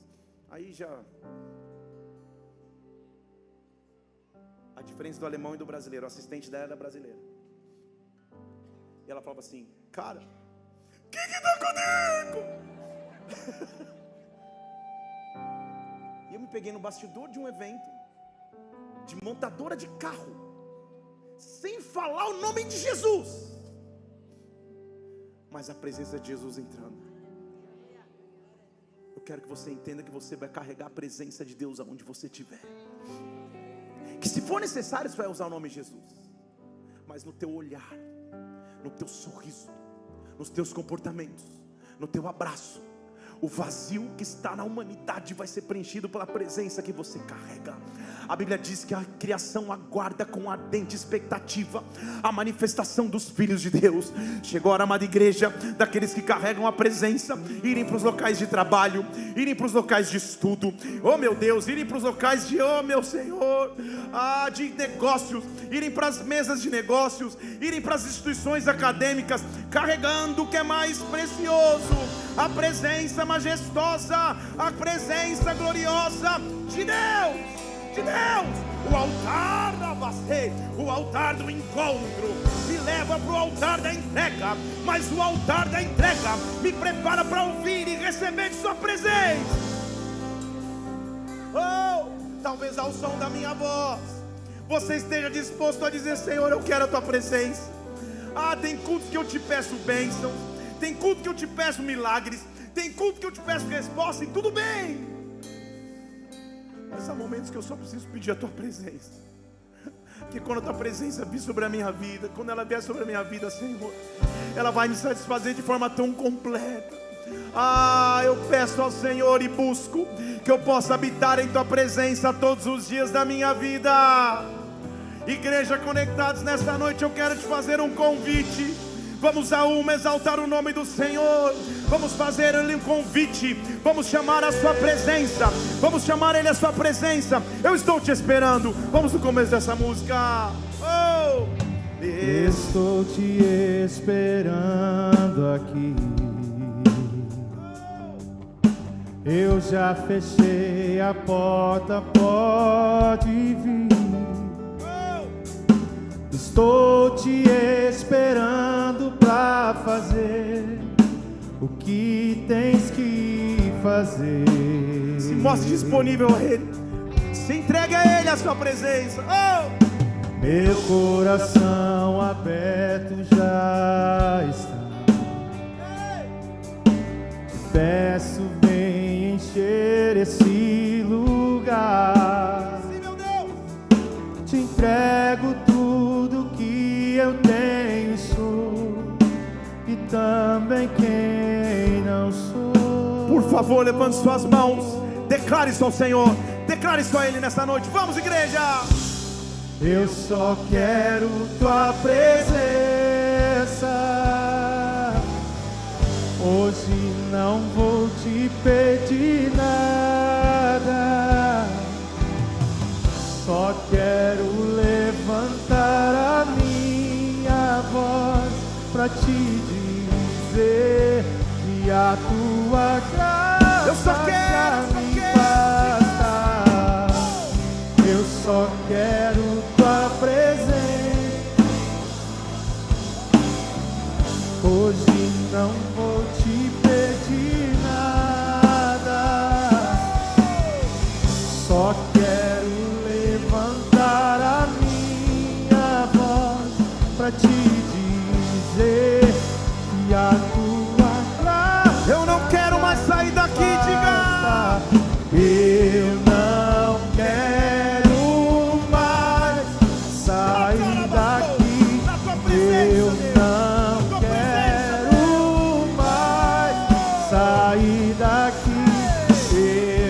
Aí já... A diferença do alemão e do brasileiro, o assistente dela era brasileira. E ela falava assim, cara, o que está comigo? E eu me peguei no bastidor de um evento de montadora de carro, sem falar o nome de Jesus, mas a presença de Jesus entrando. Eu quero que você entenda que você vai carregar a presença de Deus aonde você estiver. Que se for necessário você vai usar o nome de Jesus, mas no teu olhar, no teu sorriso, nos teus comportamentos, no teu abraço. O vazio que está na humanidade vai ser preenchido pela presença que você carrega. A Bíblia diz que a criação aguarda com ardente expectativa a manifestação dos filhos de Deus. Chegou a hora, amada igreja, daqueles que carregam a presença, irem para os locais de trabalho, irem para os locais de estudo, oh meu Deus, irem para os locais de, oh meu Senhor, de negócios, irem para as mesas de negócios, irem para as instituições acadêmicas, carregando o que é mais precioso, a presença majestosa, a presença gloriosa de Deus. De Deus, o altar do encontro me leva para o altar da entrega, mas o altar da entrega me prepara para ouvir e receber de sua presença. Oh, talvez ao som da minha voz você esteja disposto a dizer: Senhor, eu quero a tua presença. Tem cultos que eu te peço bênçãos, tem culto que eu te peço milagres, tem culto que eu te peço resposta, e tudo bem. Mas há momentos que eu só preciso pedir a tua presença. Que quando a tua presença vir sobre a minha vida, quando ela vier sobre a minha vida, Senhor, ela vai me satisfazer de forma tão completa. Eu peço ao Senhor e busco que eu possa habitar em tua presença todos os dias da minha vida. Igreja Conectados, nesta noite eu quero te fazer um convite. Vamos exaltar o nome do Senhor. Vamos fazer Ele um convite. Vamos chamar a sua presença. Vamos chamar Ele a sua presença. Eu estou te esperando. Vamos no começo dessa música. Estou te esperando aqui. Eu já fechei a porta, pode vir. Estou te esperando pra fazer o que tens que fazer. Se mostre disponível a Ele. Se entregue a Ele a sua presença. Meu coração aberto já está. Te peço, vem encher esse lugar. Sim, meu Deus. Te entrego tudo que eu tenho e sou, e também quem não sou. Por favor, levante suas mãos. Declare isso ao Senhor. Declare isso a Ele nessa noite. Vamos, igreja. Eu só quero tua presença. Hoje não vou te pedir nada. Só quero levantar a minha voz pra te dizer que a tua graça Eu só quero, me basta. Eu só quero tua presença. Hoje não vou te pedir nada. Só quero levantar a minha voz pra te dizer que a tua graça. Eu não quero mais sair daqui, diga. Eu não quero mais sair daqui. Eu não quero mais sair daqui.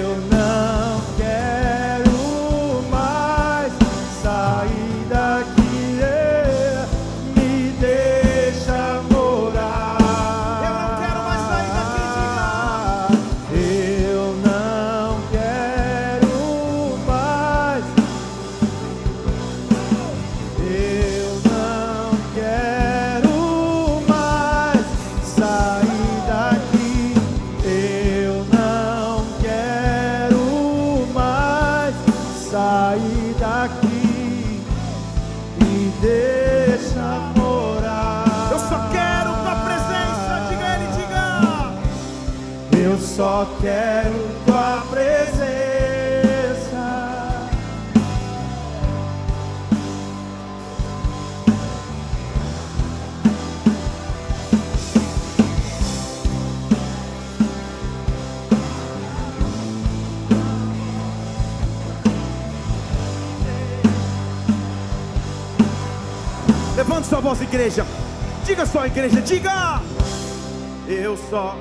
Eu não quero mais sair daqui. Me deixa morar. Eu não quero mais sair daqui, diga. Eu não quero mais. Eu não quero mais sair daqui. Eu não quero mais sair daqui. Me deixa morar. Eu só quero tua presença. Diga Ele, diga. Eu só quero tua presença. Levante sua voz, igreja. Diga só, igreja, diga. Eu só.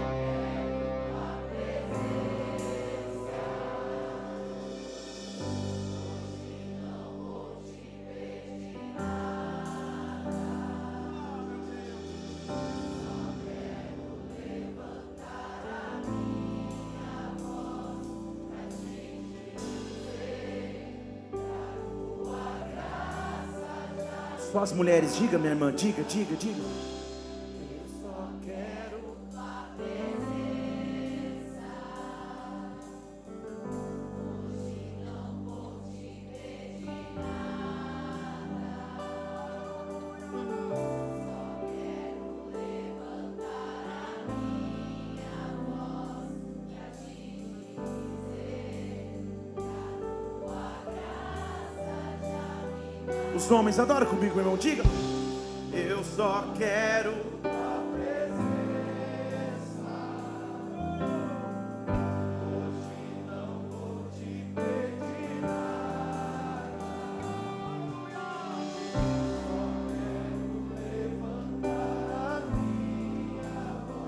Só as mulheres, diga, minha irmã, diga, diga, diga. Eu só quero tua presença. Hoje não vou te pedir nada. Só quero levantar a minha voz pra te dizer que a tua graça já me dá. Os homens, adora comigo, irmão, diga. Eu só quero.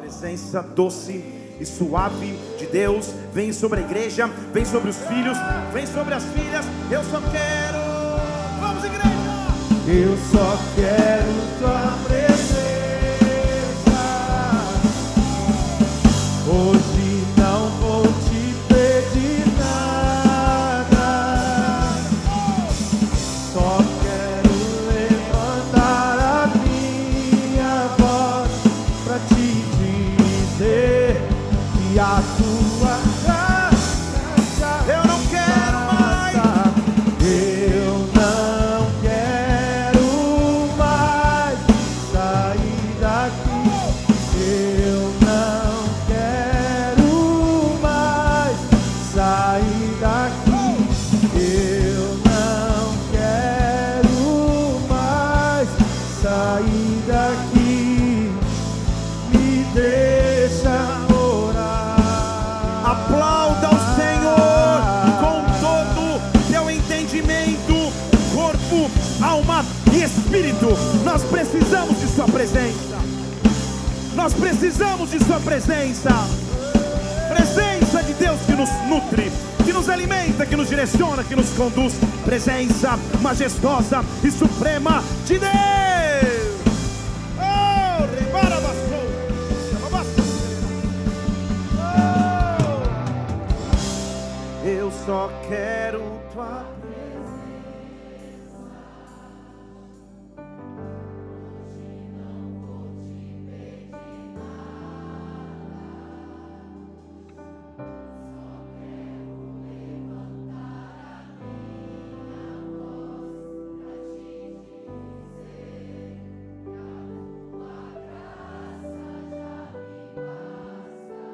Presença doce e suave de Deus vem sobre a igreja, vem sobre os filhos, vem sobre as filhas. Eu só quero. Vamos, igreja! Eu só quero tua presença. Hoje não vou te pedir nada. Só quero levantar a minha voz pra te dizer que a tua graça já Eu não quero mais. eu não quero mais sair daqui. Eu não quero mais sair daqui. Eu não quero mais sair daqui. Me deixa orar. Aplauda o Senhor com todo teu entendimento, corpo, alma e espírito. Nós precisamos de sua presença. Nós precisamos de sua presença. Presença de Deus que nos nutre, que nos alimenta, que nos direciona, que nos conduz. Presença majestosa e suprema de Deus. Oh, rebarabaçou. Eu só quero tua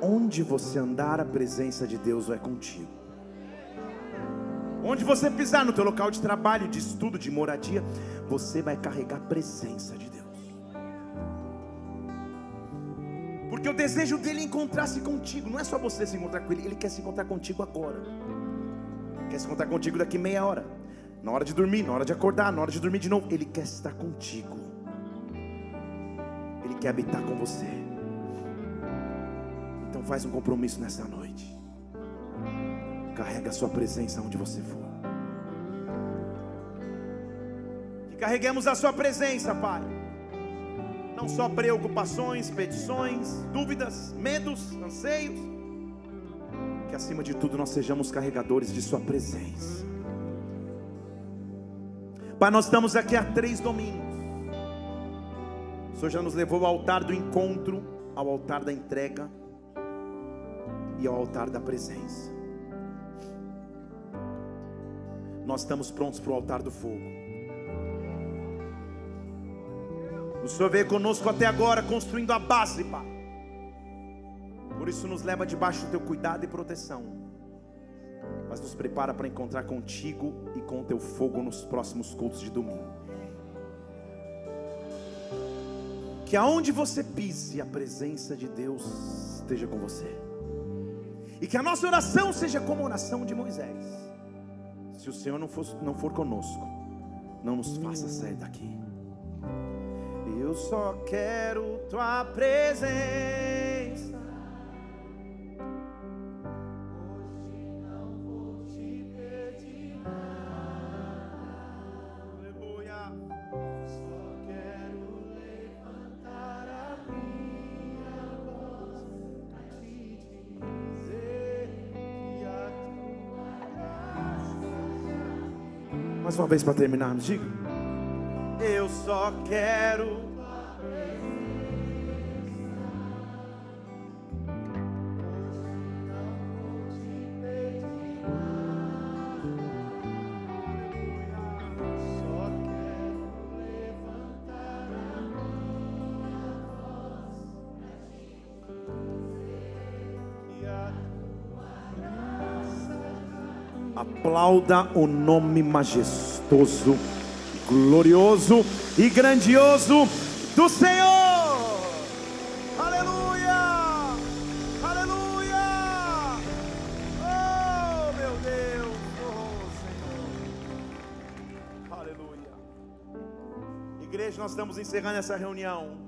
Onde você andar, a presença de Deus vai contigo. Onde você pisar, no teu local de trabalho, de estudo, de moradia, você vai carregar a presença de Deus. Porque o desejo dele é encontrar-se contigo. Não é só você se encontrar com ele, ele quer se encontrar contigo agora. Quer se encontrar contigo daqui meia hora, na hora de dormir, na hora de acordar, na hora de dormir de novo. Ele quer estar contigo. Ele quer habitar com você. Então faz um compromisso nessa noite. Carrega a sua presença onde você for. Que carreguemos a sua presença, Pai. Não só preocupações, petições, dúvidas, medos, anseios. Que acima de tudo nós sejamos carregadores de sua presença. Pai, nós estamos aqui há 3 domingos. O Senhor já nos levou ao altar do encontro, ao altar da entrega e ao altar da presença. Nós estamos prontos para o altar do fogo. O Senhor veio conosco até agora, construindo a base, Pai. Por isso nos leva debaixo do teu cuidado e proteção, mas nos prepara para encontrar contigo e com o teu fogo nos próximos cultos de domingo. Que aonde você pise, a presença de Deus esteja com você. E que a nossa oração seja como a oração de Moisés. Se o Senhor não for conosco, não nos faça sair daqui. Eu Eu só quero tua presença. Hoje não vou te pedir nada. Aleluia. Só quero levantar a minha voz pra te dizer que a tua graça. Mais uma vez para terminarmos, diga. Eu só quero. Aplauda o nome majestoso, glorioso e grandioso do Senhor. Aleluia! Aleluia! Oh, meu Deus! Oh, Senhor! Aleluia! Igreja, nós estamos encerrando essa reunião.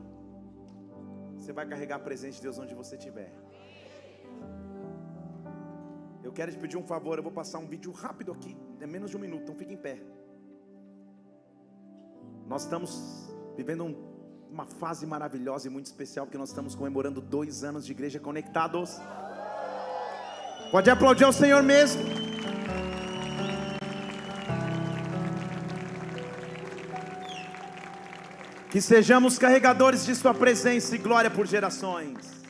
Você vai carregar a presença de Deus onde você estiver. Eu quero te pedir um favor, eu vou passar um vídeo rápido aqui, é menos de um minuto, então fique em pé. Nós estamos vivendo uma fase maravilhosa e muito especial, porque nós estamos comemorando 2 anos de igreja conectados. Pode aplaudir ao Senhor mesmo. Que sejamos carregadores de sua presença e glória por gerações.